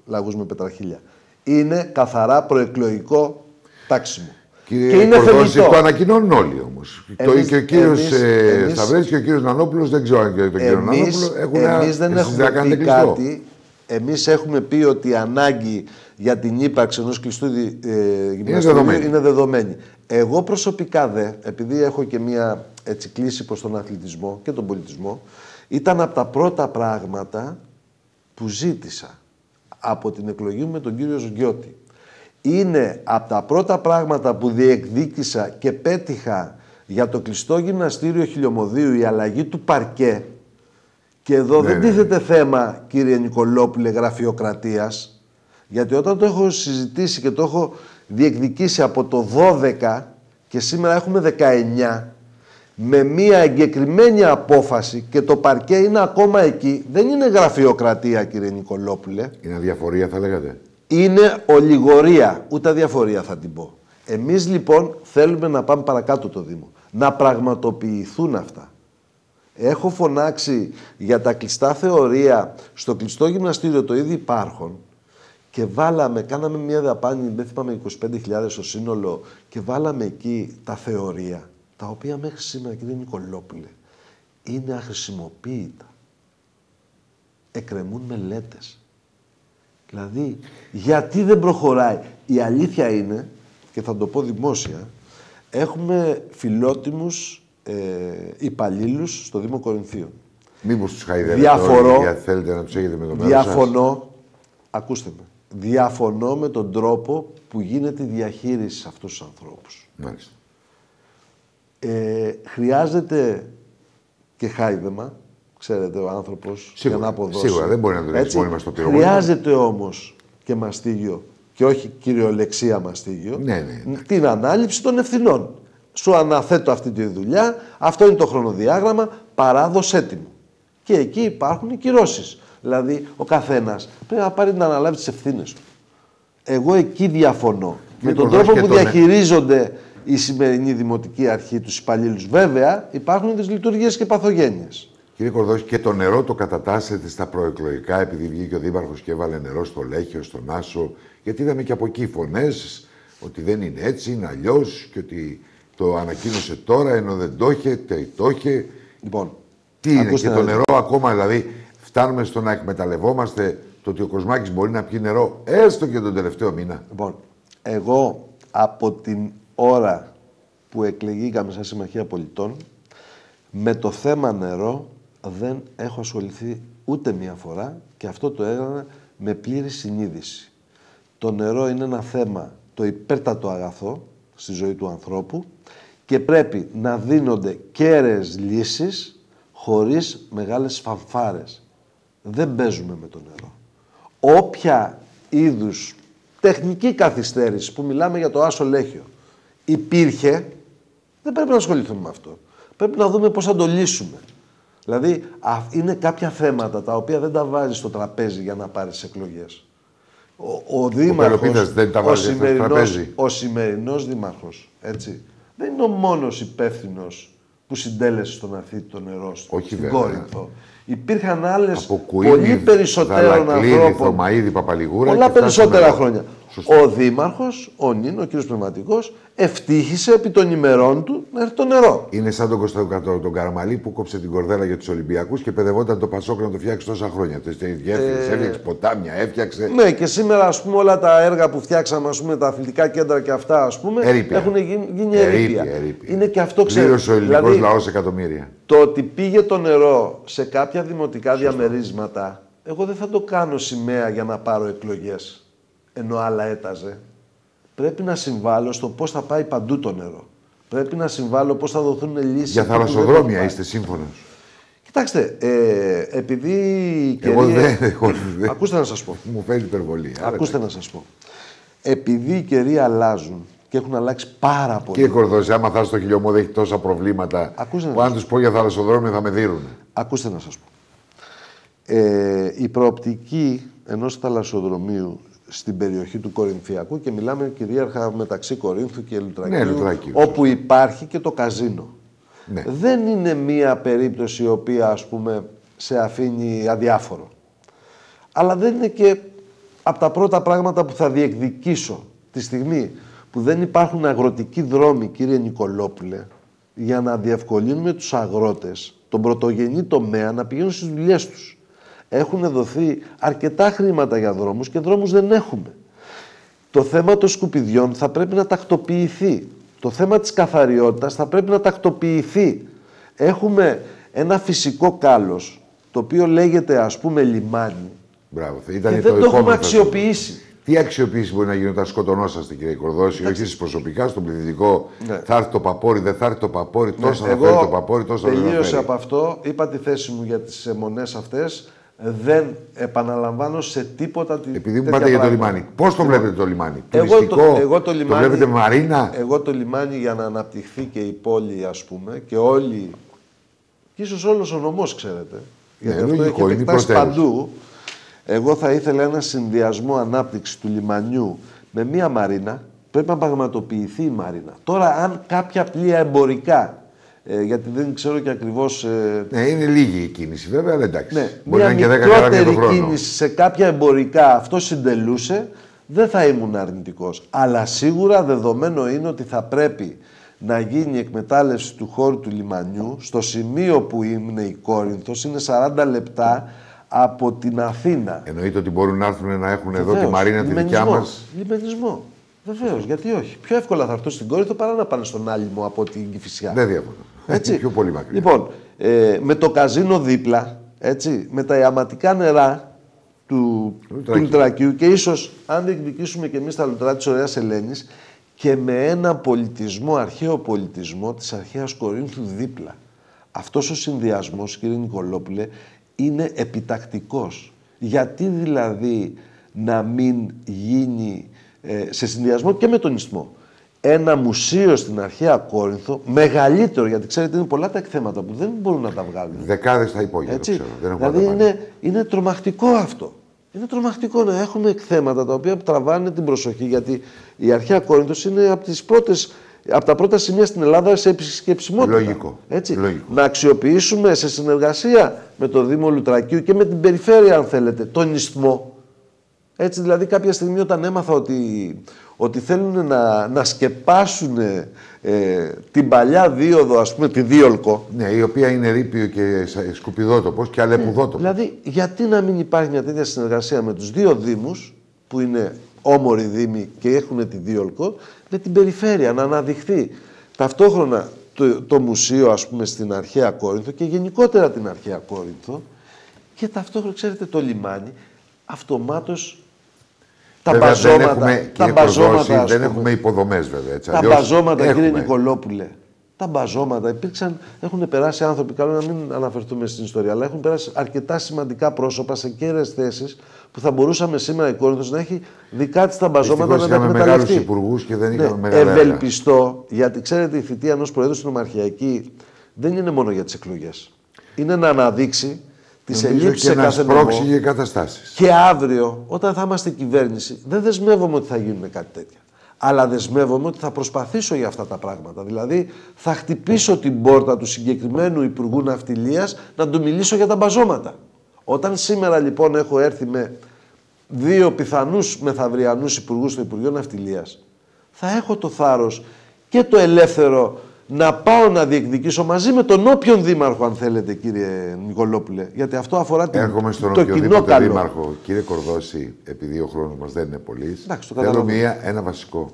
B: λαγούς με πετραχίλια. Είναι καθαρά προεκλογικό τάξιμο.
A: Κύριε Κορδόση, το ανακοινώνουν όλοι όμως. Και ο κύριος Σταυρέτης και ο κύριος Νανόπουλος, δεν ξέρω αν και τον κύριο Νανόπουλο,
B: εμείς δεν έχουμε πει κάτι. Εμείς έχουμε πει ότι η ανάγκη για την ύπαρξη ενός κλειστού γυμναστηρίου είναι δεδομένη. Εγώ προσωπικά επειδή έχω και μία έτσι κλίση προς τον αθλητισμό και τον πολιτισμό, ήταν από τα πρώτα πράγματα που ζήτησα από την εκλογή μου με τον κύριο Ζουγιώτη. Είναι από τα πρώτα πράγματα που διεκδίκησα και πέτυχα για το κλειστό γυμναστήριο Χιλιομοδίου η αλλαγή του παρκέ. Και εδώ δεν τίθεται θέμα, κύριε Νικολόπουλε, γραφειοκρατίας, γιατί όταν το έχω συζητήσει και το έχω διεκδικήσει από το 12 και σήμερα έχουμε 19, με μία εγκεκριμένη απόφαση και το παρκέ είναι ακόμα εκεί, δεν είναι γραφειοκρατία, κύριε Νικολόπουλε.
A: Είναι αδιαφορία, θα λέγατε.
B: Είναι ολιγορία, ούτε αδιαφορία θα την πω. Εμείς λοιπόν θέλουμε να πάμε παρακάτω το Δήμο, να πραγματοποιηθούν αυτά. Έχω φωνάξει για τα κλειστά θεωρία στο κλειστό γυμναστήριο το ήδη υπάρχον και κάναμε μια δαπάνη, δεν θυμάμαι 25.000 στο σύνολο και βάλαμε εκεί τα θεωρία, τα οποία μέχρι σήμερα, κύριε Νικολόπουλε, είναι αχρησιμοποίητα. Εκκρεμούν μελέτες. Δηλαδή, γιατί δεν προχωράει. Η αλήθεια είναι, και θα το πω δημόσια, έχουμε φιλότιμους υπαλλήλους στο Δήμο Κορινθίων.
A: Μήπως τους χαϊδεύετε, θέλετε να τους έχετε με το μέρος σας.
B: Ακούστε με, διαφωνώ με τον τρόπο που γίνεται η διαχείριση σε αυτούς τους ανθρώπους.
A: Μάλιστα.
B: Χρειάζεται και χάιδεμα, ξέρετε, ο άνθρωπος για να αποδώσει.
A: Σίγουρα, δεν μπορεί να δουλέψει μόνοι μας στο πυροβόλιο.
B: Χρειάζεται όμως και μαστίγιο, και όχι κυριολεξία μαστίγιο, την ανάληψη των ευθυνών. Σου αναθέτω αυτή τη δουλειά, αυτό είναι το χρονοδιάγραμμα, παράδοσέ τη μου. Και εκεί υπάρχουν οι κυρώσεις. Δηλαδή, ο καθένας πρέπει να πάρει να αναλάβει τις ευθύνες του. Εγώ εκεί διαφωνώ. Με τον τρόπο που διαχειρίζονται η σημερινή δημοτική αρχή, τους υπαλλήλους. Βέβαια, υπάρχουν δυσλειτουργίες και παθογένειες.
A: Κύριε Κορδόση, και το νερό το κατατάσσετε στα προεκλογικά, επειδή βγήκε ο Δήμαρχος και έβαλε νερό στο Λέχιο, στον Άσο. Γιατί είδαμε και από εκεί φωνές ότι δεν είναι έτσι, είναι αλλιώς και ότι το ανακοίνωσε τώρα ενώ δεν το είχε, το είχε.
B: Λοιπόν,
A: τι είναι, και το νερό ακόμα, δηλαδή φτάνουμε στο να εκμεταλλευόμαστε το ότι ο Κοσμάκης μπορεί να πιει νερό έστω και τον τελευταίο μήνα.
B: Λοιπόν, εγώ από την ώρα που εκλεγήκαμε σαν Συμμαχία Πολιτών, με το θέμα νερό δεν έχω ασχοληθεί ούτε μία φορά και αυτό το έκανα με πλήρη συνείδηση. Το νερό είναι ένα θέμα, το υπέρτατο αγαθό στη ζωή του ανθρώπου και πρέπει να δίνονται κέραιες λύσεις χωρίς μεγάλες φανφάρες. Δεν παίζουμε με το νερό. Όποια είδους τεχνική καθυστέρηση που μιλάμε για το Άσο Λέχιο υπήρχε, δεν πρέπει να ασχοληθούμε με αυτό. Πρέπει να δούμε πώς θα το λύσουμε. Δηλαδή, είναι κάποια θέματα τα οποία δεν τα βάζεις στο τραπέζι για να πάρεις εκλογές. Ο Δήμαρχος, ο σημερινός Δήμαρχος, έτσι, δεν είναι ο μόνος υπεύθυνος που συντέλεσε στον Αθήτη το νερό στην Κόρινθο. Υπήρχαν άλλες πολύ περισσότερων ανθρώπων, πολλά περισσότερα χρόνια. Σωστή. Ο Δήμαρχος, ο Νίνο, ο κύριος Πνευματικός, ευτύχησε επί των ημερών του να έρθει το νερό.
A: Είναι σαν τον Κωνσταντινό τον Καραμαλή που κόψε την κορδέλα για τους Ολυμπιακούς και παιδευόταν το Πασόκ να το φτιάξει τόσα χρόνια. Έφτιαξε ποτάμια, έφτιαξε.
B: Ναι, και σήμερα ας πούμε όλα τα έργα που φτιάξαμε, ας πούμε, τα αθλητικά κέντρα και αυτά, ας πούμε, έχουν γίνει ερείπια. Είναι και αυτό, ξέρετε.
A: Πλήρωσε ο ελληνικός λαός εκατομμύρια.
B: Το ότι πήγε το νερό σε κάποια δημοτικά διαμερίσματα, εγώ δεν θα το κάνω σημαία για να πάρω εκλογές. Ενώ άλλα έταζε. Πρέπει να συμβάλλω στο πώς θα πάει παντού το νερό. Πρέπει να συμβάλλω πώς θα δοθούν λύσεις.
A: Για θαλασσοδρόμια είστε σύμφωνος?
B: Κοιτάξτε, επειδή...
A: Εγώ δεν...
B: Ακούστε να σας πω.
A: Μου φέρει υπερβολή.
B: Ακούστε να σας πω. Επειδή οι καιροί αλλάζουν και έχουν αλλάξει πάρα πολύ.
A: Κύριε Κορδόση, άμα θα στο χιλιομόδι έχει τόσα προβλήματα που αν τους πω για θαλασσοδρόμια θα με δίνουν.
B: Ακούστε να σας πω. Η προοπτική ενός θαλασσοδρομίου στην περιοχή του Κορινθιακού, και μιλάμε κυρίαρχα μεταξύ Κορίνθου και Λουτρακίου, όπου υπάρχει και το καζίνο.
A: Ναι.
B: Δεν είναι μία περίπτωση η οποία, ας πούμε, σε αφήνει αδιάφορο. Αλλά δεν είναι και από τα πρώτα πράγματα που θα διεκδικήσω τη στιγμή που δεν υπάρχουν αγροτικοί δρόμοι, κύριε Νικολόπουλε, για να διευκολύνουμε τους αγρότες, τον πρωτογενή τομέα, να πηγαίνουν στις δουλειές τους. Έχουν δοθεί αρκετά χρήματα για δρόμους και δρόμους δεν έχουμε. Το θέμα των σκουπιδιών θα πρέπει να τακτοποιηθεί. Το θέμα της καθαριότητας θα πρέπει να τακτοποιηθεί. Έχουμε ένα φυσικό κάλος, το οποίο λέγεται, ας πούμε, λιμάνι.
A: Μπράβο.
B: Και δεν το έχουμε αξιοποιήσει.
A: Τι αξιοποίηση μπορεί να γίνει όταν σκοτωνόσαστε, κύριε Κορδόση, όχι εσείς προσωπικά, στον πληθυντικό, θα έρθει το παπόρι, δεν θα έρθει το παπόρι, τόσα θα φέρει το παπόρι, τόσα δεν θα φέρει.
B: Τελείωσε από αυτό, είπα τη θέση μου για τις αιμονές αυτές, δεν επαναλαμβάνω σε τίποτα.
A: Επειδή μου πάτε για το λιμάνι, πώς το βλέπετε το λιμάνι,
B: εγώ το
A: λιμάνι, το βλέπετε μαρίνα.
B: Εγώ το λιμάνι, για να αναπτυχθεί και η πόλη, ας πούμε, και όλοι, και ίσως όλος ο νομός, ξέρετε, γιατί αυτό έχει επεκτάσει παντού. Εγώ θα ήθελα ένα συνδυασμό ανάπτυξη του λιμανιού με μία μαρίνα. Πρέπει να πραγματοποιηθεί η μαρίνα. Τώρα, αν κάποια πλοία εμπορικά, γιατί δεν ξέρω και ακριβώς...
A: Ναι, είναι λίγη η κίνηση βέβαια, αλλά εντάξει.
B: Ναι,
A: μπορεί να είναι και 10
B: μικρότερη
A: το χρόνο.
B: κίνηση σε κάποια εμπορικά αυτό συντελούσε, δεν θα ήμουν αρνητικός. Αλλά σίγουρα δεδομένο είναι ότι θα πρέπει να γίνει η εκμετάλλευση του χώρου του λιμανιού στο σημείο που είναι η Κόρινθος, είναι 40 λεπτά από την Αθήνα.
A: Εννοείται ότι μπορούν να έρθουν να έχουν εδώ τη μαρίνα τη δικιά μας.
B: Λιμενισμό. Βεβαίως, γιατί όχι. Πιο εύκολα θα έρθουν στην Κόρινθο παρά να πάνε στον Άλυμο από την Κηφισιά.
A: Δεν διαφωνώ. Έτσι. Πιο πολύ μακριά.
B: Λοιπόν, με το καζίνο δίπλα, έτσι, με τα ιαματικά νερά του Λουτρακίου και ίσως, αν διεκδικήσουμε και εμείς τα λουτρά της Ωραίας Ελένης, και με ένα πολιτισμό, αρχαίο πολιτισμό της αρχαίας Κορίνθου δίπλα. Αυτός ο συνδυασμός, κύριε Νικολόπουλε, είναι επιτακτικός. Γιατί δηλαδή να μην γίνει σε συνδυασμό και με τον ισθμό ένα μουσείο στην αρχαία Κόρινθο, μεγαλύτερο, γιατί ξέρετε είναι πολλά τα εκθέματα που δεν μπορούν να τα βγάλουν.
A: Δεκάδες τα υπόγεια, ξέρω.
B: Δηλαδή είναι τρομακτικό αυτό. Είναι τρομακτικό να έχουμε εκθέματα τα οποία τραβάνε την προσοχή, γιατί η αρχαία Κόρινθος είναι από τα πρώτα σημεία στην Ελλάδα σε επισκεψιμότητα.
A: Λογικό.
B: Έτσι.
A: Λογικό.
B: Να αξιοποιήσουμε σε συνεργασία με το Δήμο Λουτρακίου και με την περιφέρεια, αν θέλετε, τον ισθμό. Έτσι, δηλαδή, κάποια στιγμή όταν έμαθα ότι θέλουν να σκεπάσουν την παλιά δίωδο, ας πούμε, τη Δίολκο.
A: Ναι, η οποία είναι ρήπιο και σκουπιδότοπος και αλεπουδότοπος.
B: Δηλαδή, γιατί να μην υπάρχει μια τέτοια συνεργασία με τους δύο δήμους, που είναι όμοροι δήμοι και έχουν τη Δίολκο, με την περιφέρεια, να αναδειχθεί ταυτόχρονα το μουσείο, ας πούμε, στην αρχαία Κόρινθο και γενικότερα την αρχαία Κόρινθο, και ταυτόχρονα, ξέρετε, το λιμάνι, αυτομάτως τα μπαζώματα.
A: Δεν έχουμε υποδομές, βέβαια. Έτσι,
B: τα μπαζώματα, κύριε Νικολόπουλε. Τα μπαζώματα έχουν περάσει άνθρωποι, καλό να μην αναφερθούμε στην ιστορία, αλλά έχουν περάσει αρκετά σημαντικά πρόσωπα σε κέρδες θέσεις που θα μπορούσαμε σήμερα η Κόρινθος να έχει δικά της τα μπαζώματα να τα εκμεταλλευτεί.
A: Είχαμε μεγάλους υπουργούς και δεν είχαμε μεγάλα έργα.
B: Ευελπιστώ, γιατί ξέρετε η θητεία ενός Προέδρου στην Ομαρχιακή δεν είναι μόνο για τις εκλογές. Είναι να αναδείξει τις ελλείψεις σε κάθε νομό. Και αύριο, όταν θα είμαστε κυβέρνηση, δεν δεσμεύομαι ότι θα γίνουν κάτι τέτοια. Αλλά δεσμεύομαι ότι θα προσπαθήσω για αυτά τα πράγματα. Δηλαδή, θα χτυπήσω την πόρτα του συγκεκριμένου Υπουργού Ναυτιλίας να του μιλήσω για τα μπαζώματα. Όταν σήμερα λοιπόν έχω έρθει με 2 πιθανούς μεθαυριανούς υπουργούς στο Υπουργείο Ναυτιλίας, θα έχω το θάρρος και το ελεύθερο να πάω να διεκδικήσω μαζί με τον όποιον δήμαρχο, αν θέλετε, κύριε Νικολόπουλε. Γιατί αυτό αφορά
A: έρχομαι στον οποιοδήποτε δήμαρχο. Κύριε Κορδόση, επειδή ο χρόνος μας δεν είναι πολύς, θέλω ένα βασικό.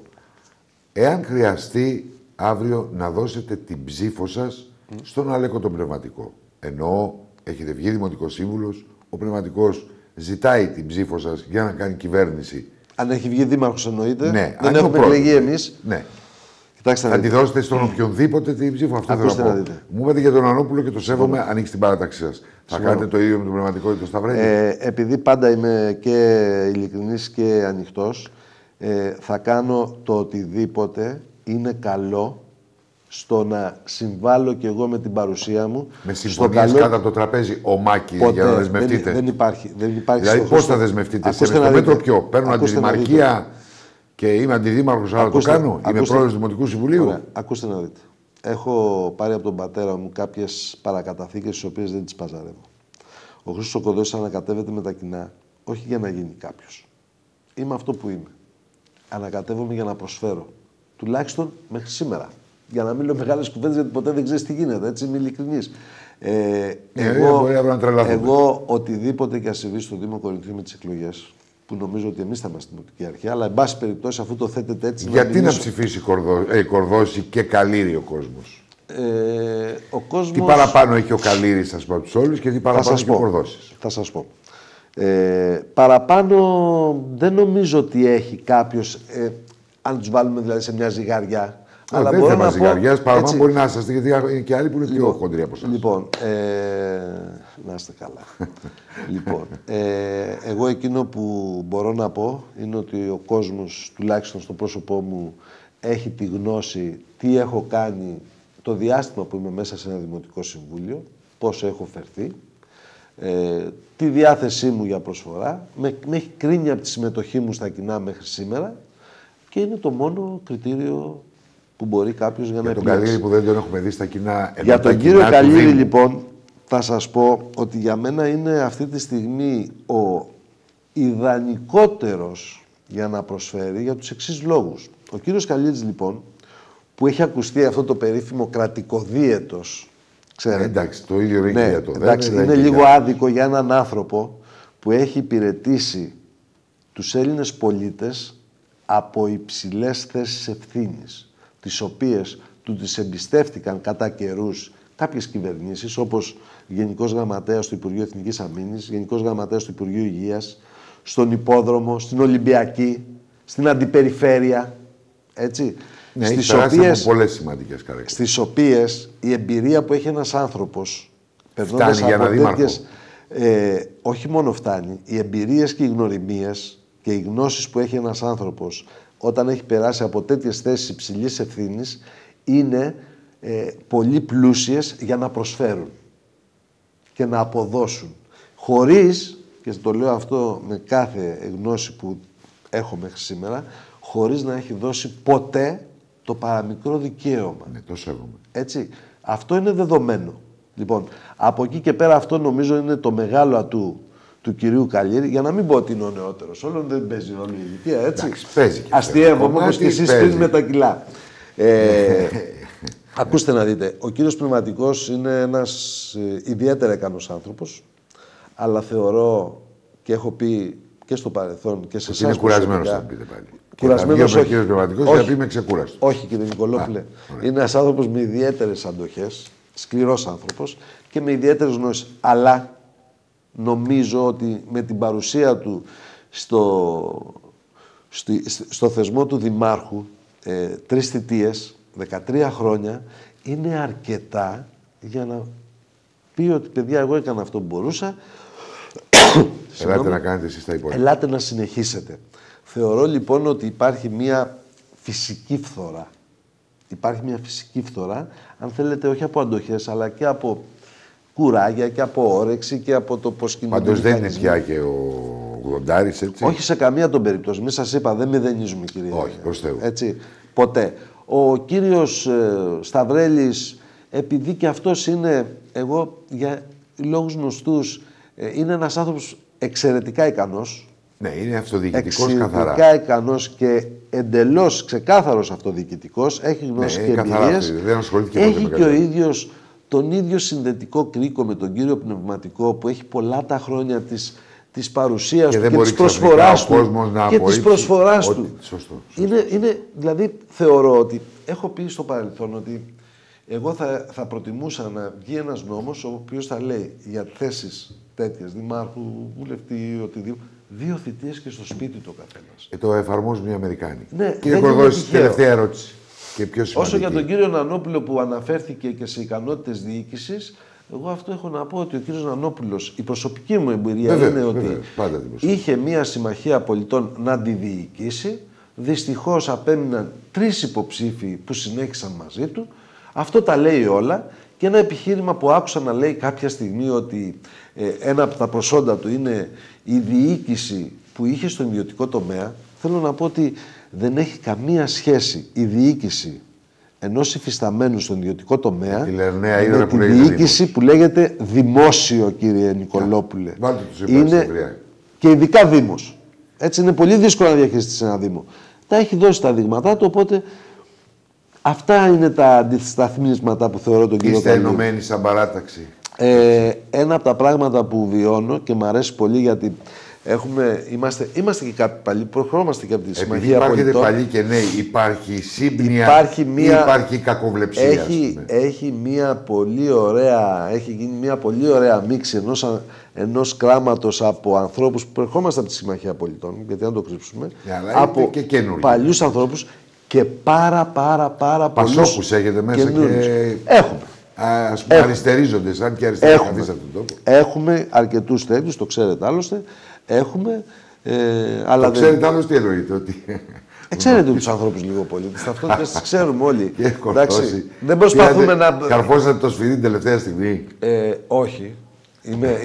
A: Εάν χρειαστεί αύριο να δώσετε την ψήφο σας στον Αλέκο τον Πνευματικό. Εννοώ, έχετε βγει δημοτικός σύμβουλος, ο Πνευματικός ζητάει την ψήφο σας για να κάνει κυβέρνηση.
B: Αν έχει βγει δήμαρχος, εννοείται.
A: Ναι,
B: δεν έχουμε εκλεγεί εμείς.
A: Ναι.
B: Κοιτάξτε,
A: θα τη δώσετε στον οποιονδήποτε την ψήφο. Αυτό θέλω να πω. Μου είπατε για τον Ανώπουλο και το σέβομαι, ανοίξει την παράταξή σας. Θα κάνετε το ίδιο με τον Πνευματικό ή το Σταυρέλη?
B: Επειδή πάντα είμαι και ειλικρινής και ανοιχτός, θα κάνω το οτιδήποτε είναι καλό στο να συμβάλλω κι εγώ με την παρουσία μου.
A: Με συμφωνίες κάτω από το τραπέζι, ο Μάκη, για να δεσμευτείτε.
B: Δεν υπάρχει.
A: Δηλαδή, πώς θα δεσμευτείτε, σε το μέτρο ποιο? Παίρνω αντιδημαρχία και είμαι αντιδήμαρχος, αλλά το κάνω. Είμαι πρόεδρος του Δημοτικού Συμβουλίου.
B: Ωραία, ακούστε να δείτε. Έχω πάρει από τον πατέρα μου κάποιες παρακαταθήκες, τις οποίες δεν τις παζαρεύω. Ο Χρήστος ο Κοντός ανακατεύεται με τα κοινά, όχι για να γίνει κάποιος. Είμαι αυτό που είμαι. Ανακατεύομαι για να προσφέρω. Τουλάχιστον μέχρι σήμερα. Για να μην λέω μεγάλες κουβέντες, γιατί ποτέ δεν ξέρεις τι γίνεται. Έτσι είμαι ειλικρινής. Εγώ οτιδήποτε και ας συμβεί στο Δήμο Κορινθίου με τις εκλογές, που νομίζω ότι εμείς θα είμαστε δημοτική αρχή, αλλά εν πάση περιπτώσει, αφού το θέτετε έτσι.
A: Γιατί να ψηφίσει Κορδώση και Καλήρη ο κόσμος?
B: Ο κόσμος...
A: Τι παραπάνω έχει ο Καλήρης, ας πούμε, από τους όλους, και τι παραπάνω έχει ο Κορδώσης?
B: Θα σας πω. Παραπάνω δεν νομίζω ότι έχει κάποιος, αν τους βάλουμε δηλαδή σε μια ζυγαριά.
A: Αλλά δεν θέμα ζυγαριάς, παραπάνω μπορεί να είσαστε, γιατί είναι και άλλοι που είναι πιο χοντροί από εσάς.
B: Λοιπόν, να είστε καλά. Λοιπόν, εγώ εκείνο που μπορώ να πω είναι ότι ο κόσμος, τουλάχιστον στο πρόσωπό μου, έχει τη γνώση τι έχω κάνει το διάστημα που είμαι μέσα σε ένα Δημοτικό Συμβούλιο, πώς έχω φερθεί, τη διάθεσή μου για προσφορά, με έχει κρίνει από τη συμμετοχή μου στα κοινά μέχρι σήμερα και είναι το μόνο κριτήριο που μπορεί κάποιος για να επιλέξει.
A: Για τον Καλήρη που δεν τον έχουμε δει στα κοινά.
B: Για τον κύριο Καλήρη, λοιπόν, θα σας πω ότι για μένα είναι αυτή τη στιγμή ο ιδανικότερος για να προσφέρει για τους εξής λόγους. Ο κύριος Καλήρης, λοιπόν, που έχει ακουστεί αυτό το περίφημο κρατικοδίαιτος, ξέρετε.
A: Εντάξει, το ίδιο είναι για το
B: εντάξει, είναι λίγο άδικο για έναν άνθρωπο που έχει υπηρετήσει τους Έλληνες πολίτες από υψηλές θέσεις ευθύνης, τις οποίες του τις εμπιστεύτηκαν κατά καιρούς κάποιες κυβερνήσεις, όπως Γενικός Γραμματέας του Υπουργείου Εθνικής Αμήνης, Γενικός Γραμματέας του Υπουργείου Υγείας, στον Υπόδρομο, στην Ολυμπιακή, στην Αντιπεριφέρεια, έτσι.
A: Ναι, στις
B: οποίες η εμπειρία που έχει ένας άνθρωπος, περνώντας από τέτοιες, όχι μόνο φτάνει, οι εμπειρίες και οι γνωριμίες και οι γνώσεις που έχει ένας άνθρωπος όταν έχει περάσει από τέτοιες θέσεις υψηλής ευθύνης είναι πολύ πλούσιες για να προσφέρουν και να αποδώσουν. Χωρίς, και το λέω αυτό με κάθε γνώση που έχω μέχρι σήμερα, χωρίς να έχει δώσει ποτέ το παραμικρό δικαίωμα.
A: Ναι, το σέβομαι.
B: Έτσι. Αυτό είναι δεδομένο. Λοιπόν, από εκεί και πέρα αυτό νομίζω είναι το μεγάλο ατού του κυρίου Καλήρη, για να μην πω ότι είναι ο νεότερος. Όλων δεν παίζει ρόλο η ηλικία, έτσι.
A: Εντάξει, παίζει.
B: Αστειεύομαι, όπως και εσείς πριν με τα κιλά. Ακούστε να δείτε, ο κύριος Πνευματικός είναι ένας ιδιαίτερα ικανός άνθρωπος, αλλά θεωρώ και έχω πει και στο παρελθόν και σε εσάς.
A: Είναι κουρασμένος, θα πείτε πάλι.
B: Κουρασμένος, όχι.
A: Ο κύριος Πνευματικός για να πει είμαι ξεκούραστος.
B: Όχι, κύριε Νικολόπουλε. Είναι ένας άνθρωπος με ιδιαίτερες αντοχές, σκληρός άνθρωπος και με ιδιαίτερες γνώσεις. Αλλά νομίζω ότι με την παρουσία του στο θεσμό του Δημάρχου, 3 θητείες, 13 χρόνια, είναι αρκετά για να πει ότι παιδιά, εγώ έκανα αυτό που μπορούσα.
A: Ελάτε να κάνετε εσείς τα υπόλοιπα.
B: Ελάτε να συνεχίσετε. Θεωρώ λοιπόν ότι υπάρχει μια φυσική φθορά. Υπάρχει μια φυσική φθορά, αν θέλετε, όχι από αντοχές, αλλά και από κουράγια και από όρεξη και από το πώς κινούνται.
A: Πάντως δεν είναι πια και ο Γλοντάρης, έτσι.
B: Όχι σε καμία των περιπτώσεων. Μην σας είπα, δεν μηδενίζουμε, κύριε.
A: Όχι, προς Θεού.
B: Έτσι, ποτέ. Ο κύριος Σταυρέλης, επειδή και αυτός είναι, εγώ για λόγους γνωστούς, είναι ένας άνθρωπος εξαιρετικά ικανός.
A: Ναι, είναι αυτοδιοικητικός καθαρά.
B: Εξαιρετικά ικανός και εντελώς ξεκάθαρος αυτοδιοικητικός. Έχει γνώση και εμπειρίες. Έχει και ο ίδιος τον ίδιο συνδετικό κρίκο με τον κύριο Πνευματικό που έχει πολλά τα χρόνια της παρουσίας του και της προσφοράς του. Και της προσφοράς του.
A: Σωστό.
B: Είναι, δηλαδή, θεωρώ ότι έχω πει στο παρελθόν ότι εγώ θα προτιμούσα να βγει ένας νόμος ο οποίος θα λέει για θέσεις τέτοιες, δημάρχου, βουλευτή, οτιδήποτε, 2 θητείες και στο σπίτι του ο καθένας.
A: Το εφαρμόζουν οι Αμερικάνοι.
B: Ναι,
A: κύριε Κορδώση, τελευταία ερώτηση. Και πιο
B: όσο για τον κύριο Νανόπουλο που αναφέρθηκε και σε ικανότητες διοίκησης, εγώ αυτό έχω να πω ότι ο κύριος Νανόπουλος, η προσωπική μου εμπειρία είναι ότι είχε μία συμμαχία πολιτών να τη διοικήσει, Δυστυχώς απέμειναν 3 υποψήφοι που συνέχισαν μαζί του. Αυτό τα λέει όλα. Και ένα επιχείρημα που άκουσα να λέει κάποια στιγμή ότι ένα από τα προσόντα του είναι η διοίκηση που είχε στον ιδιωτικό τομέα. Θέλω να πω ότι δεν έχει καμία σχέση η διοίκηση ενός υφισταμένου στον ιδιωτικό τομέα με τη διοίκηση που λέγεται δημόσιο, κύριε Νικολόπουλε. Είναι και ειδικά δήμος. Έτσι είναι πολύ δύσκολο να διαχειριστείς ένα δήμο. Τα έχει δώσει τα δείγματά του, οπότε αυτά είναι τα αντισταθμίσματα που θεωρώ τον κύριο Καλή.
A: Είστε ενωμένοι σαν παράταξη.
B: Ένα από τα πράγματα που βιώνω και μου αρέσει πολύ, γιατί είμαστε και κάποιοι παλιοί, προχρώμαστε και από τη Συμμαχία Πολιτών.
A: Υπάρχετε παλιοί και νέοι, υπάρχει σύμπνοια ή υπάρχει κακοβλεψία?
B: Έχει γίνει μια πολύ ωραία μίξη ενός κράματος από ανθρώπους που ερχόμαστε από τη Συμμαχία Πολιτών, γιατί να το κρύψουμε, από παλιούς ανθρώπους και πάρα πολλούς
A: Πασόκους έχετε μέσα και...
B: Έχουμε.
A: Ας πούμε αριστερίζονται, σαν και αριστεροί καθίσατε τον τόπο.
B: Έχουμε αρκετούς τέτοιους, το ξέρετε άλλωστε. Αλλά
A: το ξέρετε άλλωστε, τι εννοείτε? Ότι...
B: Ξέρετε τους ανθρώπους λίγο πολύ. Τις ταυτότητες τις ξέρουμε όλοι.
A: Εντάξει,
B: δεν προσπαθούμε να...
A: Καρφώσατε το σφυρί την τελευταία στιγμή?
B: Όχι.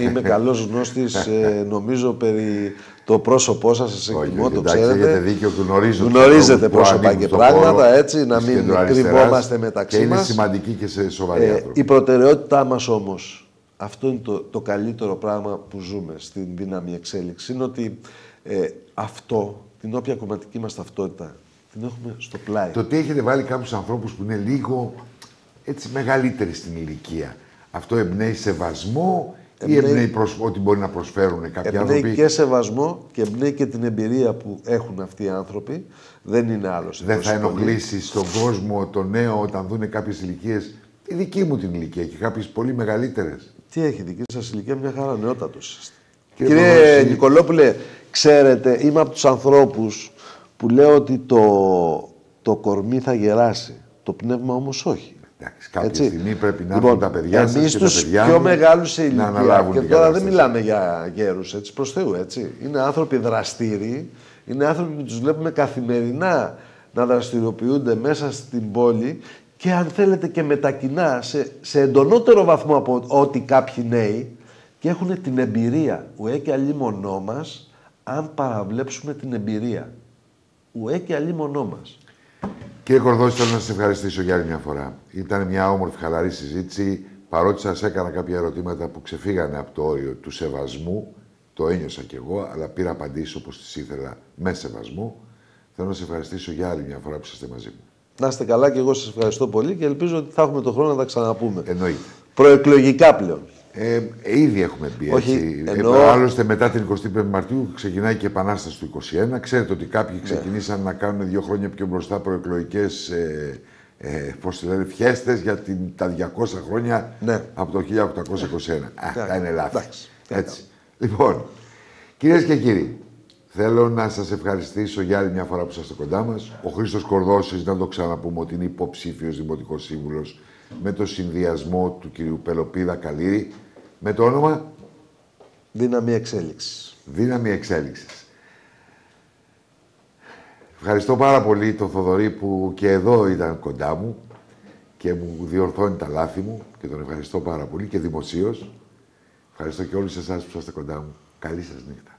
B: Είμαι καλός γνώστης, νομίζω, περί το πρόσωπό σας, εκτιμώ, το ξέρετε.
A: Έχετε δίκιο,
B: γνωρίζετε πρόσωπα και πράγματα, έτσι, να μην κρυβόμαστε μεταξύ μας.
A: Και είναι σημαντική και σε σοβαρή άνθρωποι.
B: Η προτεραιότητά μας όμως, αυτό είναι το καλύτερο πράγμα που ζούμε στην δύναμη εξέλιξη, είναι ότι την όποια κομματική μας ταυτότητα, την έχουμε στο πλάι.
A: Το ότι έχετε βάλει κάποιους ανθρώπους που είναι λίγο έτσι μεγαλύτεροι στην ηλικία, αυτό εμπνέει σεβασμό ή εμπνέει ότι μπορεί να προσφέρουν κάποιοι άνθρωποι?
B: Εμπνέει και σεβασμό και εμπνέει και την εμπειρία που έχουν αυτοί οι άνθρωποι. Δεν είναι άλλος.
A: Δεν θα ενοχλήσει στον κόσμο το νέο όταν δουν κάποιες ηλικίες, τη δική μου την ηλικία και κάποιες πολύ μεγαλύτερες?
B: Τι έχει δική σας ηλικία? Μια χαρά, νεότατος. Κύριε Νικολόπουλε, ξέρετε, είμαι από τους ανθρώπους που λέω ότι το κορμί θα γεράσει, το πνεύμα όμως όχι.
A: Εντάξει, κάποια στιγμή πρέπει να έρθουν τα παιδιά σας και τα παιδιά
B: πιο μεγάλους σε ηλικία, και τώρα δεν μιλάμε για γέρους, έτσι, προς Θεού, έτσι. Είναι άνθρωποι δραστήριοι, είναι άνθρωποι που τους βλέπουμε καθημερινά να δραστηριοποιούνται μέσα στην πόλη και αν θέλετε και μετακινά σε εντονότερο βαθμό από ό,τι κάποιοι νέοι, και έχουν την εμπειρία. Ουέ και αλίμονό μας, αν παραβλέψουμε την εμπειρία. Ουέ και αλίμονό μας.
A: Κύριε Κορδόση, θέλω να σας ευχαριστήσω για άλλη μια φορά. Ήταν μια όμορφη, χαλαρή συζήτηση. Παρότι σας έκανα κάποια ερωτήματα που ξεφύγανε από το όριο του σεβασμού, το ένιωσα κι εγώ, αλλά πήρα απαντήσεις όπως τις ήθελα με σεβασμό. Θέλω να σας ευχαριστήσω για άλλη μια φορά που είστε μαζί μου.
B: Να είστε καλά και εγώ σας ευχαριστώ πολύ και ελπίζω ότι θα έχουμε τον χρόνο να τα ξαναπούμε.
A: Εννοείται.
B: Προεκλογικά πλέον.
A: Ήδη έχουμε μπει, έτσι. Άλλωστε, μετά την 25η Μαρτίου ξεκινάει και η Επανάσταση του 21. Ξέρετε ότι κάποιοι ξεκινήσαν να κάνουν 2 χρόνια πιο μπροστά προεκλογικές φιέστες για τα 200 χρόνια από το 1821. Αυτά είναι λάθη. Έτσι. Λοιπόν, κυρίες και κύριοι, θέλω να σας ευχαριστήσω για άλλη μια φορά που είσαστε κοντά μας. Ο Χρήστος Κορδώσης, να το ξαναπούμε, ότι είναι υποψήφιος δημοτικός σύμβουλος με το συνδυασμό του κυρίου Πελοπίδα Καλήρη, με το όνομα
B: Δύναμη Εξέλιξης.
A: Δύναμη Εξέλιξης. Ευχαριστώ πάρα πολύ τον Θοδωρή που και εδώ ήταν κοντά μου και μου διορθώνει τα λάθη μου και τον ευχαριστώ πάρα πολύ και δημοσίως. Ευχαριστώ και όλους εσάς που είσαστε κοντά μου. Καλή σας νύχτα.